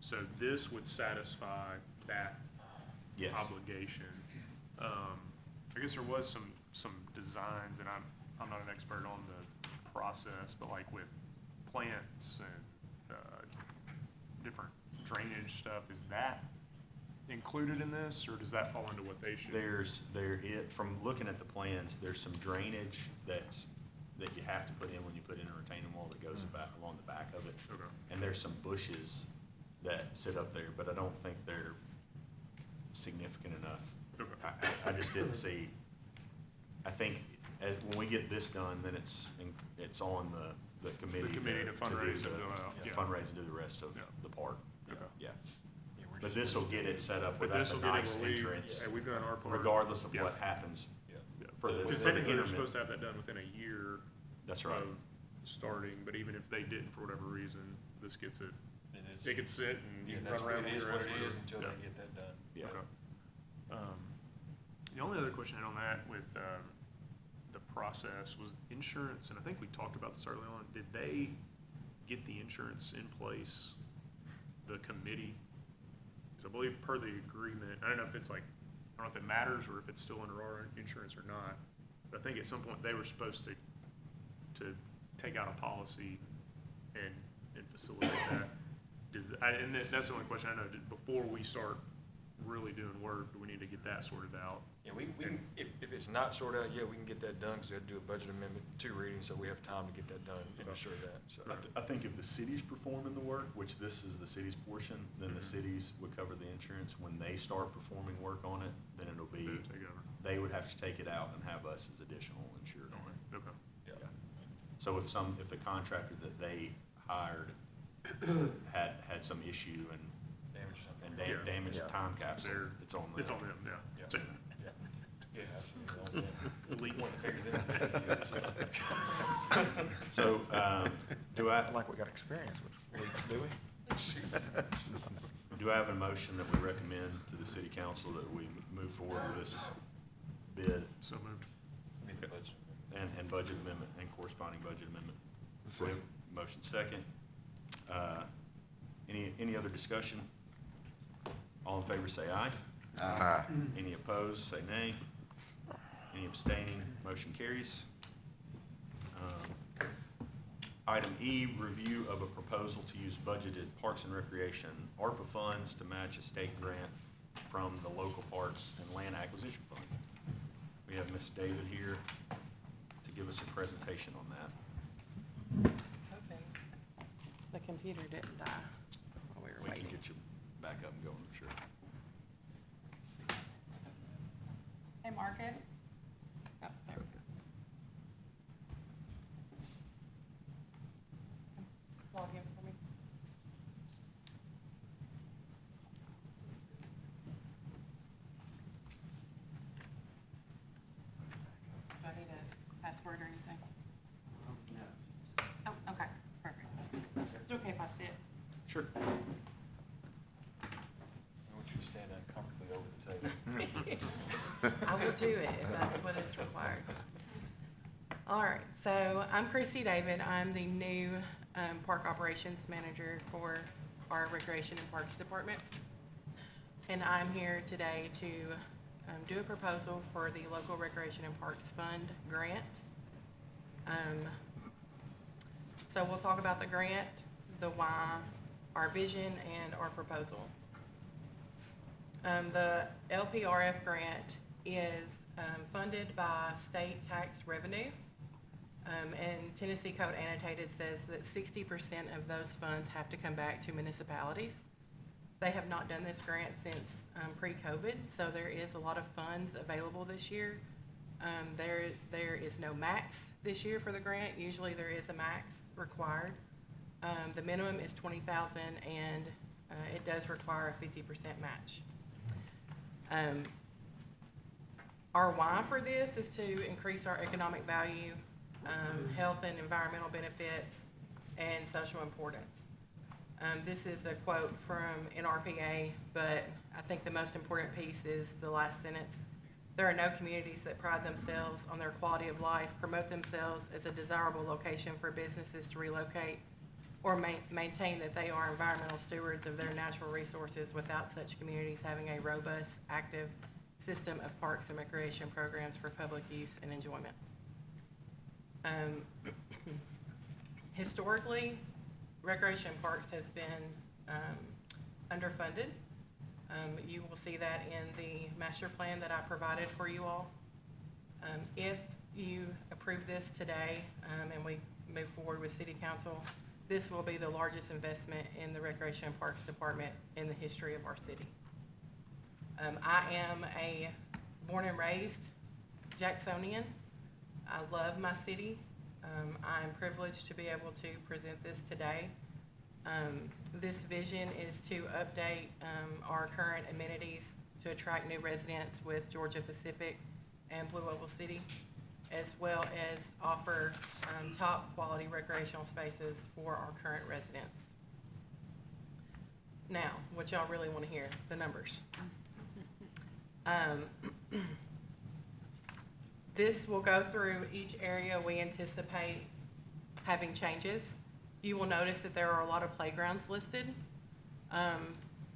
So this would satisfy that Yes. obligation. I guess there was some designs, and I'm not an expert on the process, but like with plants and different drainage stuff, is that included in this, or does that fall into what they should? From looking at the plans, there's some drainage that you have to put in when you put in a retaining wall that goes about along the back of it. Okay. And there's some bushes that sit up there, but I don't think they're significant enough. Okay. I just didn't see, I think when we get this done, then it's on the committee. The committee to fundraise do and the- go out, yeah. Fundraise and do the rest of Yeah. the park. Okay. Yeah. Yeah, we're But just- this will get it set up where But that's this a will get it nice where we- entrance, yeah, we've done our part. regardless of Yeah. what happens. Yeah. For the- Because for the technically, they're intermittent. supposed to have that done within a year That's right. of starting, but even if they didn't for whatever reason, this gets it, It is, it could sit and you yeah, can that's run what around it with is, your what ass it is whatever. until Yeah. they get that done. Yeah. Okay. The only other question I had on that with the process was insurance, and I think we talked about this early on. Did they get the insurance in place, the committee? Because I believe per the agreement, I don't know if it's like, I don't know if it matters or if it's still under our insurance or not, but I think at some point they were supposed to take out a policy and facilitate that. And that's the only question I know, before we start really doing work, do we need to get that sorted out? Yeah, if it's not sorted out, yeah, we can get that done, because we have to do a budget amendment, 2 readings, so we have time to get that done and ensure that, so. I think if the city's performing the work, which this is the city's portion, then the cities would cover the insurance. When they start performing work on it, then it'll be, They'll take it over. they would have to take it out and have us as additional insured on it. Okay. Yeah. Yeah. So if the contractor that they hired had some issue and Damage something. Yeah. damaged Yeah. time capsule, They're- it's on them. It's on them, yeah. Yeah. So, Yeah, absolutely. Elite one to figure that out. So, do I, Not like we got experience with leaks, do we? Do I have a motion that we recommend to the city council that we move forward with this bid So moved. Need the budget. and budget amendment and corresponding budget amendment? Second. Motion second. Any other discussion? All in favor say aye. Aye. Any opposed, say nay. Any abstaining, motion carries. Item E, review of a proposal to use budgeted Parks and Recreation ARPA funds to match a state grant from the Local Parks and Land Acquisition Fund. We have Ms. David here to give us a presentation on that. Hoping the computer didn't die while we were We can waiting. get you back up and going, I'm sure. Hey, Marcus? Oh, there we go. Log in for me. Do I need a password or anything? Oh, okay, perfect. Is it okay if I sit? Sure. I want you to stand uncomfortably over the table. I will do it if that's what is required. All right, so I'm Chrissy David. I'm the new Park Operations Manager for our Recreation and Parks Department. And I'm here today to do a proposal for the Local Recreation and Parks Fund grant. So we'll talk about the grant, the why, our vision, and our proposal. The LPRF grant is funded by state tax revenue. And Tennessee Code Annotated says that 60% of those funds have to come back to municipalities. They have not done this grant since pre-COVID, so there is a lot of funds available this year. There is no max this year for the grant. Usually there is a max required. The minimum is $20,000, and it does require a 50% match. Our why for this is to increase our economic value, health and environmental benefits, and social importance. This is a quote from NRPA, but I think the most important piece is the last sentence. There are no communities that pride themselves on their quality of life, promote themselves as a desirable location for businesses to relocate, or maintain that they are environmental stewards of their natural resources without such communities having a robust, active system of parks and recreation programs for public use and enjoyment. Historically, recreation parks has been underfunded. You will see that in the master plan that I provided for you all. If you approve this today and we move forward with City Council, this will be the largest investment in the Recreation and Parks Department in the history of our city. I am a born and raised Jacksonian. I love my city. I'm privileged to be able to present this today. This vision is to update our current amenities to attract new residents with Georgia Pacific and Blue Oval City, as well as offer top quality recreational spaces for our current residents. Now, what y'all really want to hear, the numbers. This will go through each area we anticipate having changes. You will notice that there are a lot of playgrounds listed.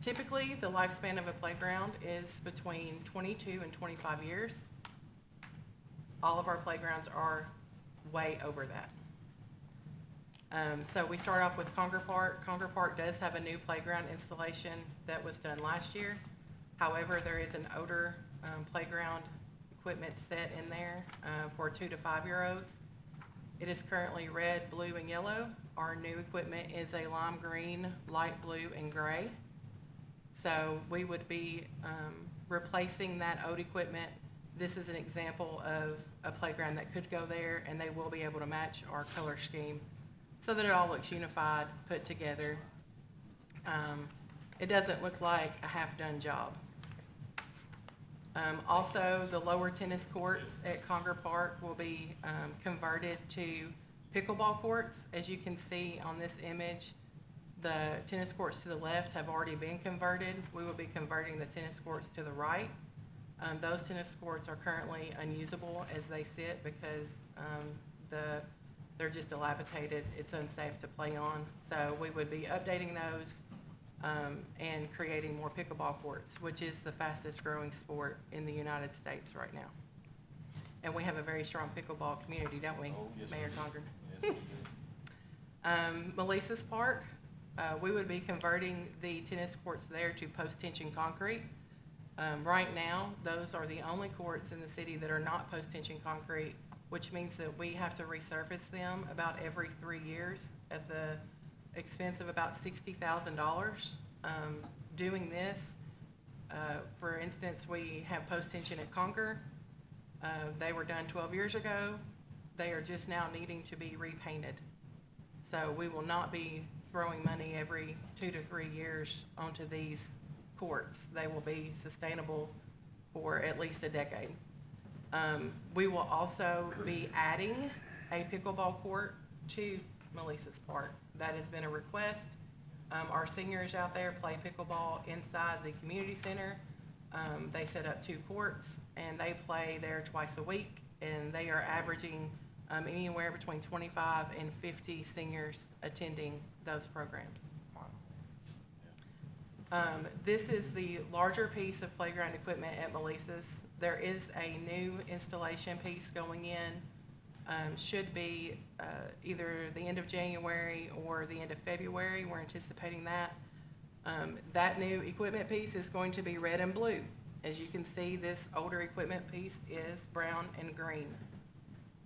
Typically, the lifespan of a playground is between 22 and 25 years. All of our playgrounds are way over that. So we start off with Conger Park. Conger Park does have a new playground installation that was done last year. However, there is an older playground equipment set in there for 2 to 5 year olds. It is currently red, blue, and yellow. Our new equipment is a lime green, light blue, and gray. So we would be replacing that old equipment. This is an example of a playground that could go there, and they will be able to match our color scheme so that it all looks unified, put together. It doesn't look like a half-done job. Also, the lower tennis courts at Conger Park will be converted to pickleball courts. As you can see on this image, The tennis courts to the left have already been converted. We will be converting the tennis courts to the right. Those tennis courts are currently unusable as they sit because they're just dilapidated. It's unsafe to play on. So we would be updating those and creating more pickleball courts, which is the fastest growing sport in the United States right now. And we have a very strong pickleball community, don't we, Mayor Conger? Yes, we do. Melissa's Park, we would be converting the tennis courts there to post-tension concrete. Right now, those are the only courts in the city that are not post-tension concrete, which means that we have to resurface them about every 3 years at the expense of about $60,000. Doing this, for instance, we have post-tension at Conquer. They were done 12 years ago. They are just now needing to be repainted. So we will not be throwing money every 2 to 3 years onto these courts. They will be sustainable for at least a decade. We will also be adding a pickleball court to Melissa's Park. That has been a request. Our seniors out there play pickleball inside the community center. They set up 2 courts and they play there twice a week, and they are averaging anywhere between 25 and 50 seniors attending those programs. This is the larger piece of playground equipment at Melissa's. There is a new installation piece going in. Should be either the end of January or the end of February. We're anticipating that. That new equipment piece is going to be red and blue. As you can see, this older equipment piece is brown and green.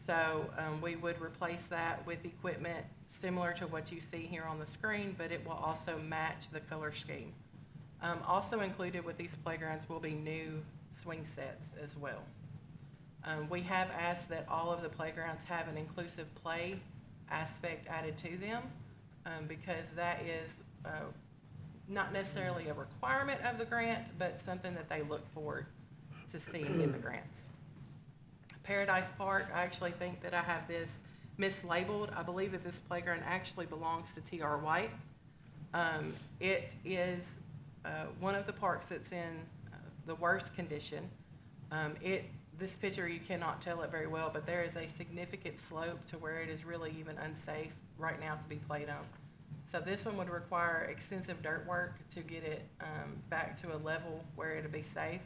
So we would replace that with equipment similar to what you see here on the screen, but it will also match the color scheme. Also included with these playgrounds will be new swing sets as well. We have asked that all of the playgrounds have an inclusive play aspect added to them because that is not necessarily a requirement of the grant, but something that they look forward to seeing in the grants. Paradise Park, I actually think that I have this mislabeled. I believe that this playground actually belongs to T.R. White. It is one of the parks that's in the worst condition. This picture, you cannot tell it very well, but there is a significant slope to where it is really even unsafe right now to be played on. So this one would require extensive dirt work to get it back to a level where it'll be safe.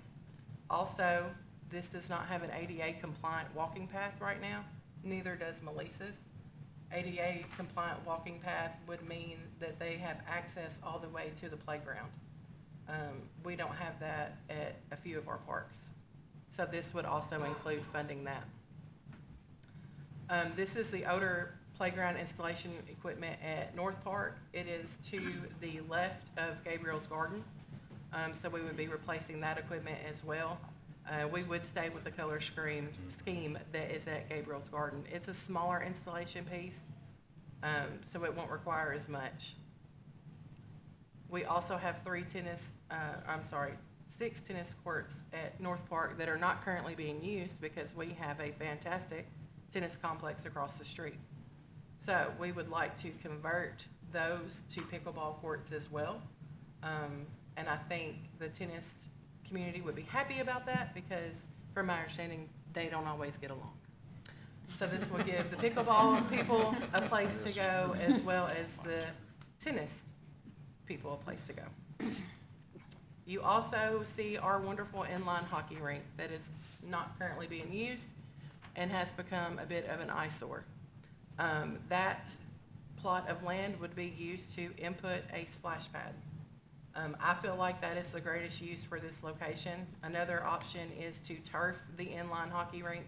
Also, this does not have an ADA compliant walking path right now, neither does Melissa's. ADA compliant walking path would mean that they have access all the way to the playground. We don't have that at a few of our parks. So this would also include funding that. This is the older playground installation equipment at North Park. It is to the left of Gabriel's Garden. So we would be replacing that equipment as well. We would stay with the color scheme that is at Gabriel's Garden. It's a smaller installation piece, so it won't require as much. We also have 6 tennis courts at North Park that are not currently being used because we have a fantastic tennis complex across the street. So we would like to convert those to pickleball courts as well. And I think the tennis community would be happy about that because, from my understanding, they don't always get along. So this will give the pickleball people a place to go as well as the tennis people a place to go. You also see our wonderful inline hockey rink that is not currently being used and has become a bit of an eyesore. That plot of land would be used to input a splash pad. I feel like that is the greatest use for this location. Another option is to turf the inline hockey rink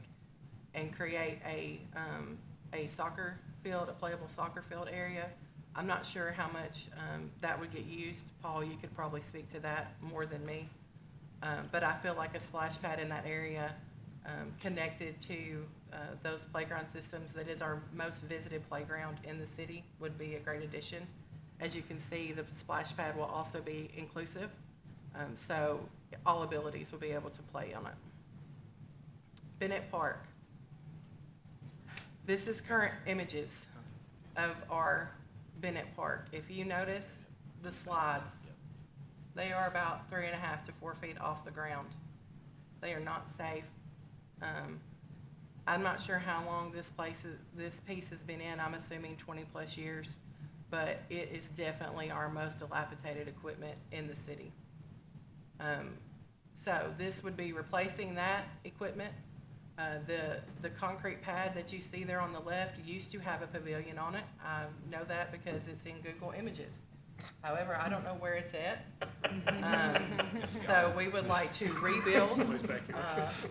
and create a soccer field, a playable soccer field area. I'm not sure how much that would get used. Paul, you could probably speak to that more than me. But I feel like a splash pad in that area connected to those playground systems that is our most visited playground in the city would be a great addition. As you can see, the splash pad will also be inclusive, so all abilities will be able to play on it. Bennett Park. This is current images of our Bennett Park. If you notice the slides, they are about 3.5 to 4 feet off the ground. They are not safe. I'm not sure how long this piece has been in. I'm assuming 20+ years, but it is definitely our most dilapidated equipment in the city. So this would be replacing that equipment. The concrete pad that you see there on the left used to have a pavilion on it. I know that because it's in Google Images. However, I don't know where it's at. So we would like to rebuild,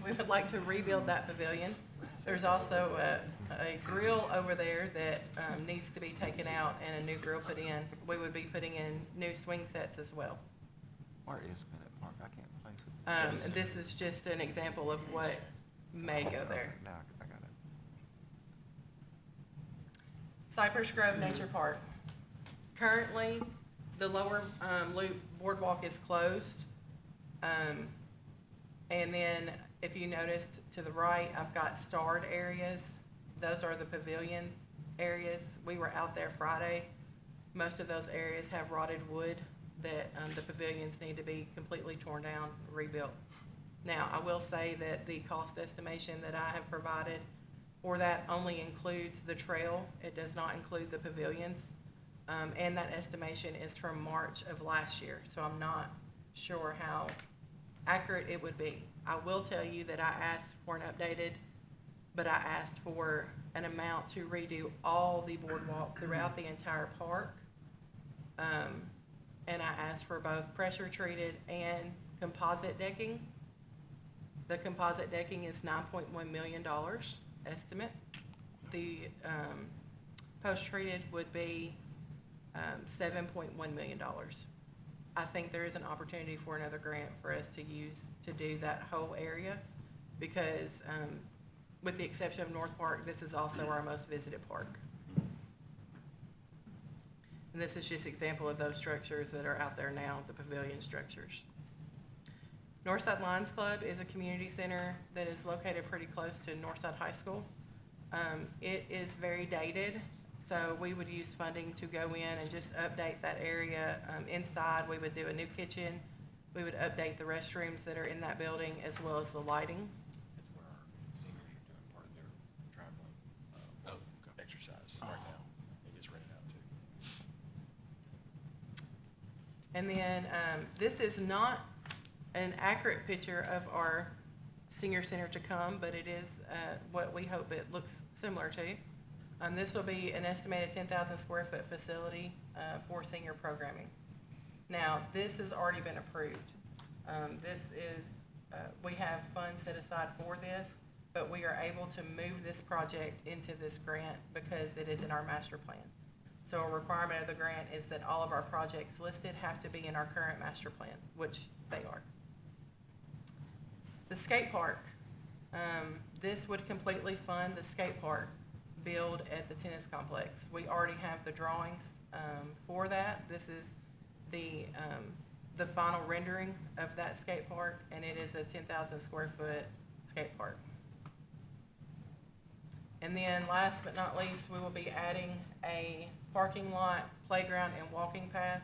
we would like to rebuild that pavilion. There's also a grill over there that needs to be taken out and a new grill put in. We would be putting in new swing sets as well. Where is Bennett Park? I can't place it. This is just an example of what may go there. Now I got it. Cypress Grove Nature Park. Currently, the lower loop boardwalk is closed. And then if you noticed to the right, I've got starred areas. Those are the pavilions areas. We were out there Friday. Most of those areas have rotted wood that the pavilions need to be completely torn down, rebuilt. Now, I will say that the cost estimation that I have provided for that only includes the trail. It does not include the pavilions. And that estimation is from March of last year, so I'm not sure how accurate it would be. I will tell you that I asked for an updated, but I asked for an amount to redo all the boardwalk throughout the entire park. And I asked for both pressure treated and composite decking. The composite decking is $9.1 million estimate. The post-treated would be $7.1 million. I think there is an opportunity for another grant for us to use to do that whole area because with the exception of North Park, this is also our most visited park. And this is just an example of those structures that are out there now, the pavilion structures. Northside Lions Club is a community center that is located pretty close to Northside High School. It is very dated, so we would use funding to go in and just update that area. Inside, we would do a new kitchen. We would update the restrooms that are in that building as well as the lighting. It's where our seniors are doing part of their triathlon exercise right now. It gets rented out too. And then this is not an accurate picture of our senior center to come, but it is what we hope it looks similar to. This will be an estimated 10,000 square foot facility for senior programming. Now, this has already been approved. We have funds set aside for this, but we are able to move this project into this grant because it is in our master plan. So a requirement of the grant is that all of our projects listed have to be in our current master plan, which they are. The skate park. This would completely fund the skate park build at the tennis complex. We already have the drawings for that. This is the final rendering of that skate park, and it is a 10,000 square foot skate park. And then last but not least, we will be adding a parking lot, playground, and walking path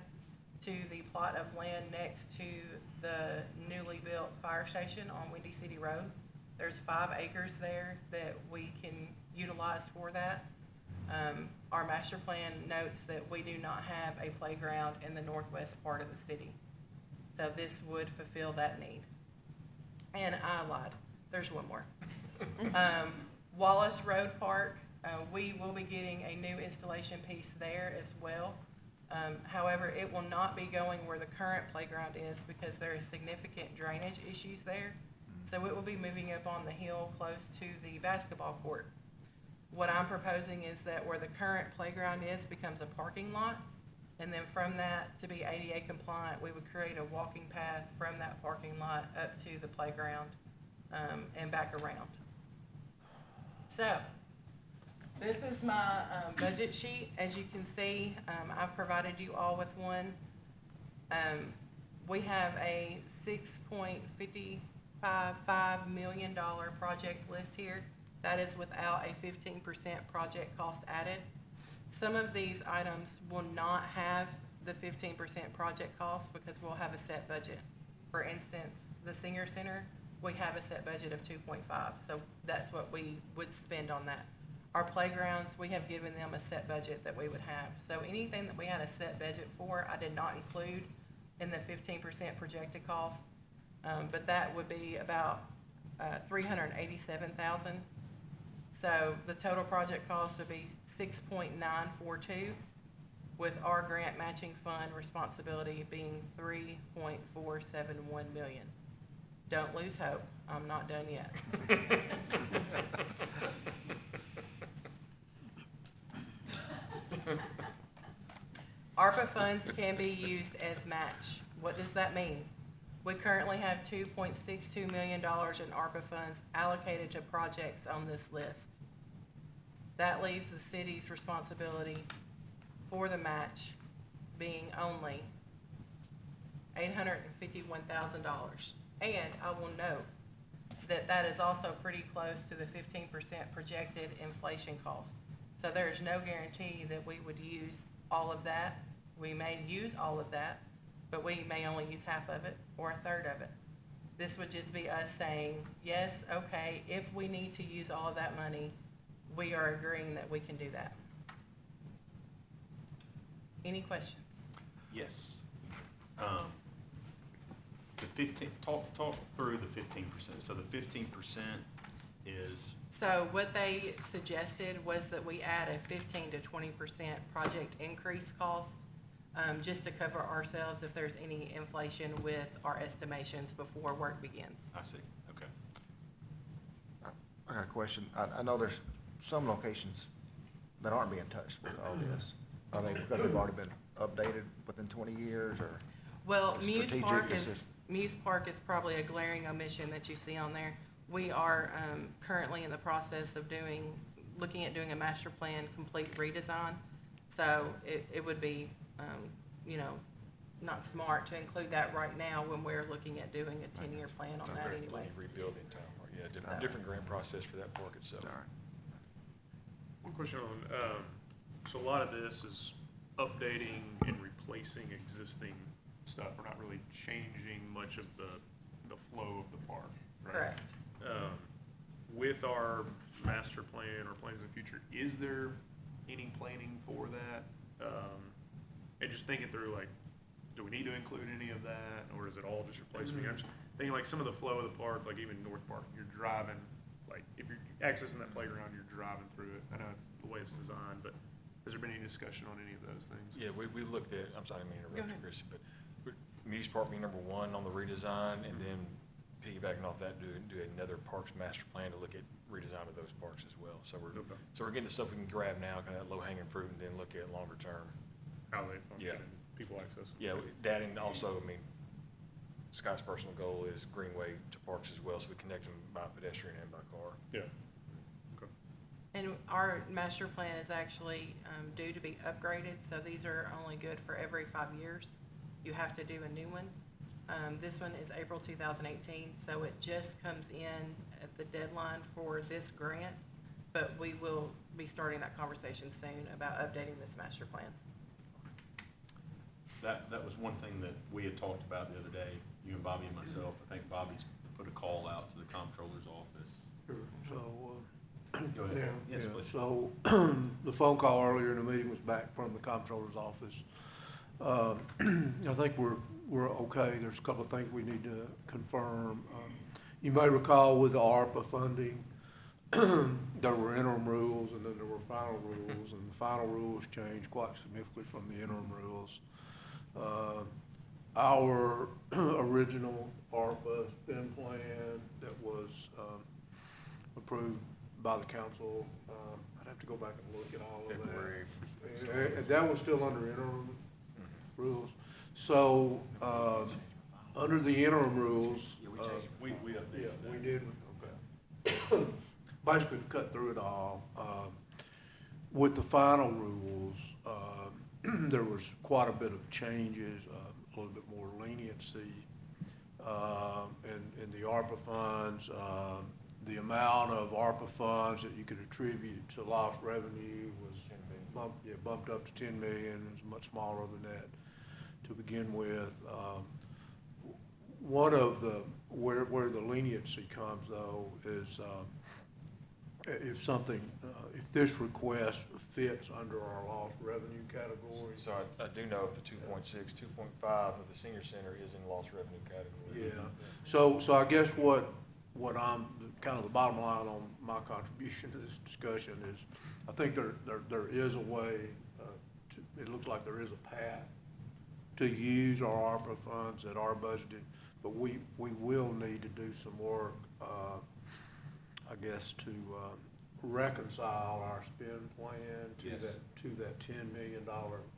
to the plot of land next to the newly built fire station on Windy City Road. There's 5 acres there that we can utilize for that. Our master plan notes that we do not have a playground in the northwest part of the city. So this would fulfill that need. And I lied, there's one more. Wallace Road Park, we will be getting a new installation piece there as well. However, it will not be going where the current playground is because there is significant drainage issues there. So it will be moving up on the hill close to the basketball court. What I'm proposing is that where the current playground is becomes a parking lot. And then from that, to be ADA compliant, we would create a walking path from that parking lot up to the playground and back around. So this is my budget sheet. As you can see, I've provided you all with one. We have a $6.555 million project list here. That is without a 15% project cost added. Some of these items will not have the 15% project cost because we'll have a set budget. For instance, the senior center, we have a set budget of 2.5, so that's what we would spend on that. Our playgrounds, we have given them a set budget that we would have. So anything that we had a set budget for, I did not include in the 15% projected cost. But that would be about $387,000. So the total project cost would be 6.942, with our grant matching fund responsibility being 3.471 million. Don't lose hope, I'm not done yet. ARPA funds can be used as match. What does that mean? We currently have $2.62 million in ARPA funds allocated to projects on this list. That leaves the city's responsibility for the match being only $851,000. And I will note that that is also pretty close to the 15% projected inflation cost. So there is no guarantee that we would use all of that. We may use all of that, but we may only use half of it or a third of it. This would just be us saying, yes, okay, if we need to use all of that money, we are agreeing that we can do that. Any questions? Yes. The 15, talk through the 15%. So the 15% is, So what they suggested was that we add a 15 to 20% project increase cost, just to cover ourselves if there's any inflation with our estimations before work begins. I see, okay. I got a question. I know there's some locations that aren't being touched with all this. Are they because they've already been updated within 20 years or? Well, Muse Strategic Park decision. Muse Park is probably a glaring omission that you see on there. We are currently in the process of looking at doing a master plan complete redesign. So it would be, you know, not smart to include that right now when we're looking at doing a 10-year plan on that anyway. Rebuilding time, or, yeah, different grant process for that park itself. All right. One question on, so a lot of this is updating and replacing existing stuff. We're not really changing much of the flow of the park, right? Correct. With our master plan or plans in the future, is there any planning for that? And just thinking through, like, do we need to include any of that, or is it all just replacement? I'm just thinking like some of the flow of the park, like even North Park, you're driving, like if you're accessing that playground, you're driving through it. I know it's the way it's designed, but has there been any discussion on any of those things? Yeah, we looked at, I'm sorry, I didn't mean to Go interrupt you, ahead. Chrissy, but Muse Park being number one on the redesign, and then piggybacking off that, do another parks master plan to look at redesign of those parks as well. So we're getting the stuff we can grab now, kind of low hanging fruit, and then look at longer term. How they function Yeah. and people access them? Yeah, that, and also, I mean, Scott's personal goal is Greenway to parks as well, so we connect them by pedestrian and by car. Yeah. Okay. And our master plan is actually due to be upgraded, so these are only good for every 5 years. You have to do a new one. This one is April 2018, so it just comes in at the deadline for this grant, but we will be starting that conversation soon about updating this master plan. That was one thing that we had talked about the other day, you and Bobby and myself. I think Bobby's put a call out to the comptroller's office. Sure. So, Go ahead. yeah, Yes, yeah. please. So, the phone call earlier in the meeting was back from the comptroller's office. I think we're okay. There's a couple of things we need to confirm. You may recall with the ARPA funding, there were interim rules and then there were final rules, and the final rules changed quite significantly from the interim rules. Our original ARPA spend plan that was approved by the council, I'd have to go back and look at all of February. that. That was still under interim rules. So, under the interim rules, We yeah, updated that. we did, okay. Basically, to cut through it all, with the final rules, there was quite a bit of changes, a little bit more leniency, in the ARPA funds. The amount of ARPA funds that you could attribute to lost revenue was bumped up to 10 million, it's much smaller than that to begin with. One of where the leniency comes though is, if this request fits under our lost revenue category. So I do know if the 2.6, 2.5 of the senior center is in lost revenue category. Yeah, so I guess what I'm, kind of the bottom line on my contribution to this discussion is, I think there is a way, it looks like there is a path to use our ARPA funds that are budgeted, but we will need to do some work, I guess, to reconcile our spend plan to Yes. that $10 million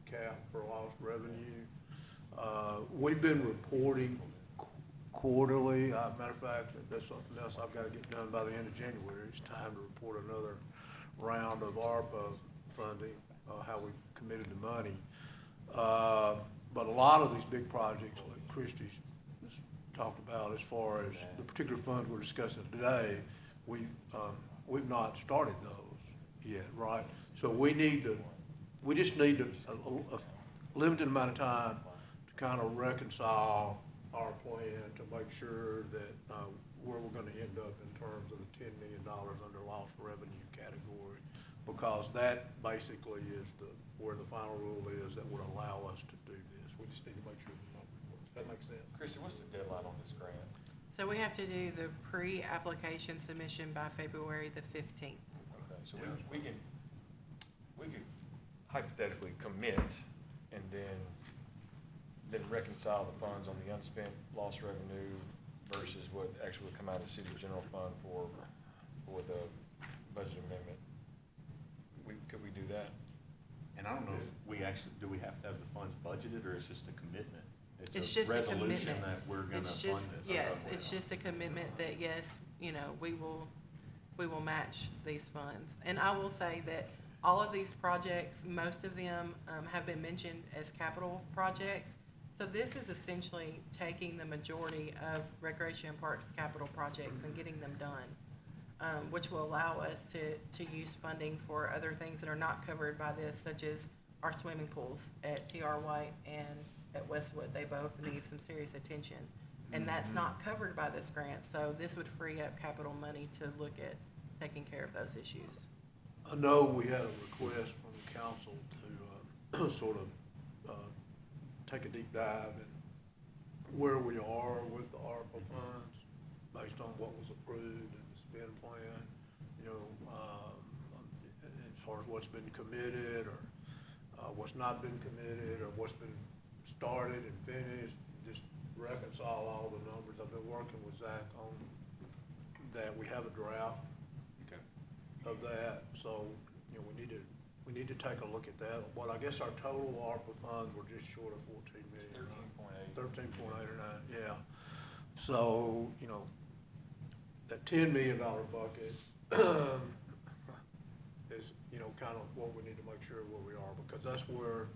cap for lost revenue. We've been reporting quarterly. Matter of fact, that's something else I've got to get done by the end of January. It's time to report another round of ARPA funding, how we committed the money. But a lot of these big projects, like Christie's talked about, as far as the particular fund we're discussing today, we've not started those yet, right? So we just need a limited amount of time to kind of reconcile our plan to make sure that, where we're gonna end up in terms of the $10 million under lost revenue category. Because that basically is where the final rule is that would allow us to do this. We just need to make sure the numbers work. That makes sense? Christie, what's the deadline on this grant? So we have to do the pre-application submission by February the 15th. Okay, so we could hypothetically commit and then reconcile the funds on the unspent lost revenue versus what actually would come out of the city general fund for the budget amendment. Could we do that? And I don't know if do we have to have the funds budgeted, or it's just a commitment? It's a just a resolution commitment. that we're gonna It's fund just, this. yes, it's just a commitment that, yes, we will match these funds. And I will say that all of these projects, most of them have been mentioned as capital projects. So this is essentially taking the majority of Recreation and Parks capital projects and getting them done, which will allow us to use funding for other things that are not covered by this, such as our swimming pools at TR White and at Westwood. They both need some serious attention. And that's not covered by this grant, so this would free up capital money to look at taking care of those issues. I know we had a request from the council to sort of take a deep dive in where we are with the ARPA funds based on what was approved in the spend plan, as far as what's been committed or what's not been committed or what's been started and finished, just reconcile all the numbers. I've been working with Zach on that. We have a draft of that, so, we need to take a look at that. But I guess our total ARPA funds were just short of 14 million. 13.8 or 9, yeah. So, that $10 million bucket is, kind of what we need to make sure where we are, because that's where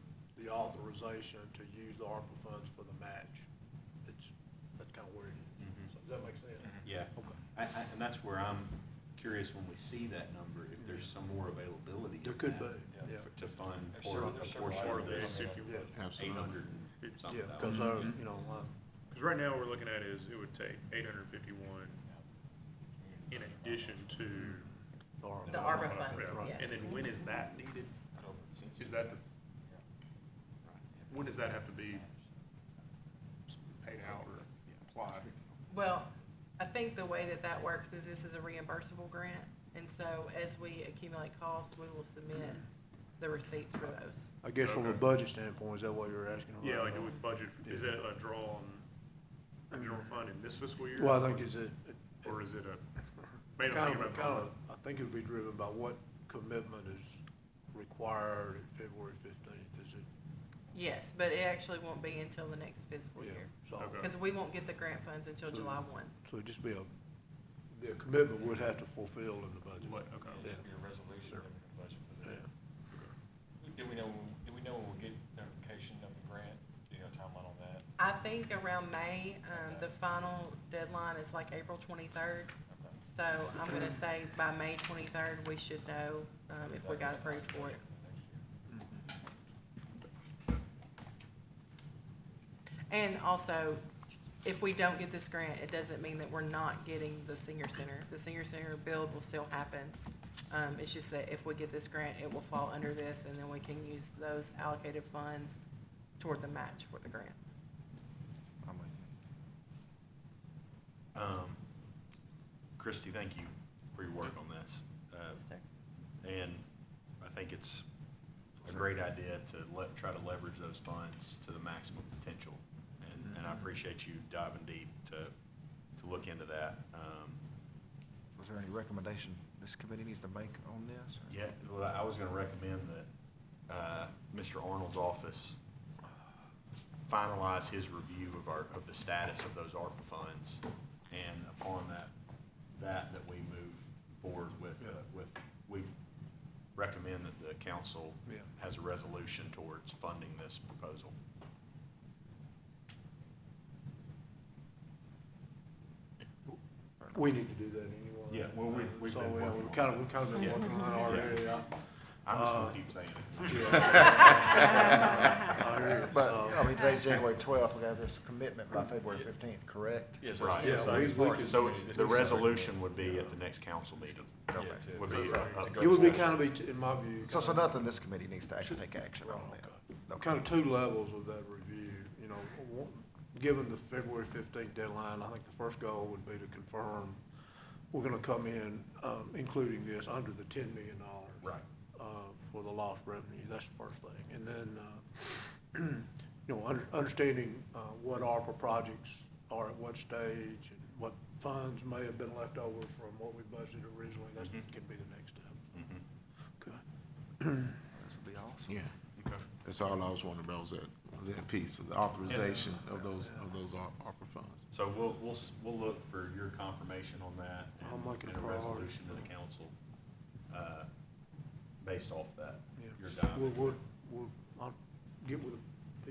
the authorization to use the ARPA funds for the match, that's kind of where it is. So does that make sense? Yeah. Okay. And that's where I'm curious, when we see that number, if there's some more availability. There in could that be, yeah. To fund There's a several portion of items. this, Yeah. 800 and something Yeah, because, thousand. Because right now, what we're looking at is it would take 851 in addition to. The ARPA funds, Yeah. yes. And then when is that needed? Is that when does that have to be paid out or applied? Well, I think the way that works is this is a reimbursable grant, and so as we accumulate costs, we will submit the receipts for those. I guess from a Okay. budget standpoint, is that what you're asking about? Yeah, like do we budget, is it a draw on general fund in this fiscal year? Well, I think Or is it maybe I'm thinking about I think it would be driven by what commitment is required at February 15th, is it? Yes, but it actually won't be until the next fiscal Yeah, year, so, Okay. because we won't get the grant funds until So- July 1. so it'd just be the commitment would have to fulfill in the budget. What, okay. Yeah. It'd be a resolution and a budget for Yeah. that. Do we know when we'll get notification of the grant? Do you know a timeline on that? I think around May, the final deadline is like April 23rd. Okay. So I'm gonna say by May 23rd, we should know if we got approved for it. And also, if we don't get this grant, it doesn't mean that we're not getting the senior center. The senior center build will still happen. It's just that if we get this grant, it will fall under this, and then we can use those allocated funds toward the match for the grant. I'm with you. Christie, thank you for your work on this. And I think it's a great idea to try to leverage those funds to the maximum potential. And I appreciate you diving deep to look into that. Was there any recommendation this committee needs to make on this? or- Yeah, well, I was gonna recommend that, Mr. Arnold's office finalize his review of the status of those ARPA funds. And upon that we move forward with, we recommend that the council Yeah. has a resolution towards funding this proposal. We need to do that anyway. Yeah, well, we've So, been yeah, working we've on kind it. of, been Yeah. working on it already, yeah. I'm just gonna keep saying it. I hear you. But, I mean, today's January 12th, we have this commitment by February 15th, correct? Yes, Right. Yeah, we could. So the resolution would be at the next council meeting. Okay. Would be up for It would be discussion. kind of, in my view. So nothing this committee needs to actually take action on that? Okay. Kind of two levels of that review, you know, given the February 15th deadline, I think the first goal would be to confirm we're gonna come in, including this, under the $10 million. Right. For the lost revenue, that's the first thing. And then, you know, understanding, what ARPA projects are at what stage and what funds may have been left over from what we budgeted originally, that's Mhm. can be the next step. Mhm. Okay. This would be awesome. Yeah, Okay. that's all I was wondering about, was that piece of the authorization of those ARPA funds. So we'll look for your confirmation on that I'll make it and a a priority. resolution to the council, based off that. Yeah. Your dive. I'll get with the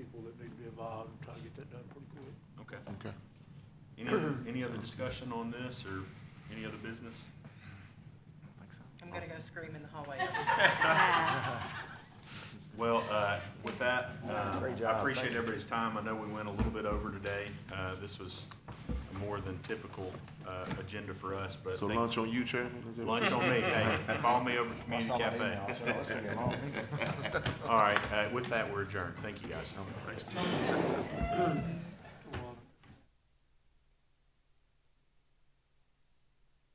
people that need to be involved and try to get that done pretty quick. Okay. Okay. Any other discussion on this or any other business? I think so. I'm gonna go scream in the hallway. Well, with that, Great I job. appreciate Thank you. everybody's time. I know we went a little bit over today. This was a more than typical agenda for us, but So thank- lunch on you, Chairman? Is that what- lunch on me. Hey, follow me over to I Community saw that Cafe. email. I said, oh, it's gonna be a long meeting. All right, with that, we're adjourned. Thank you, guys. Thanks.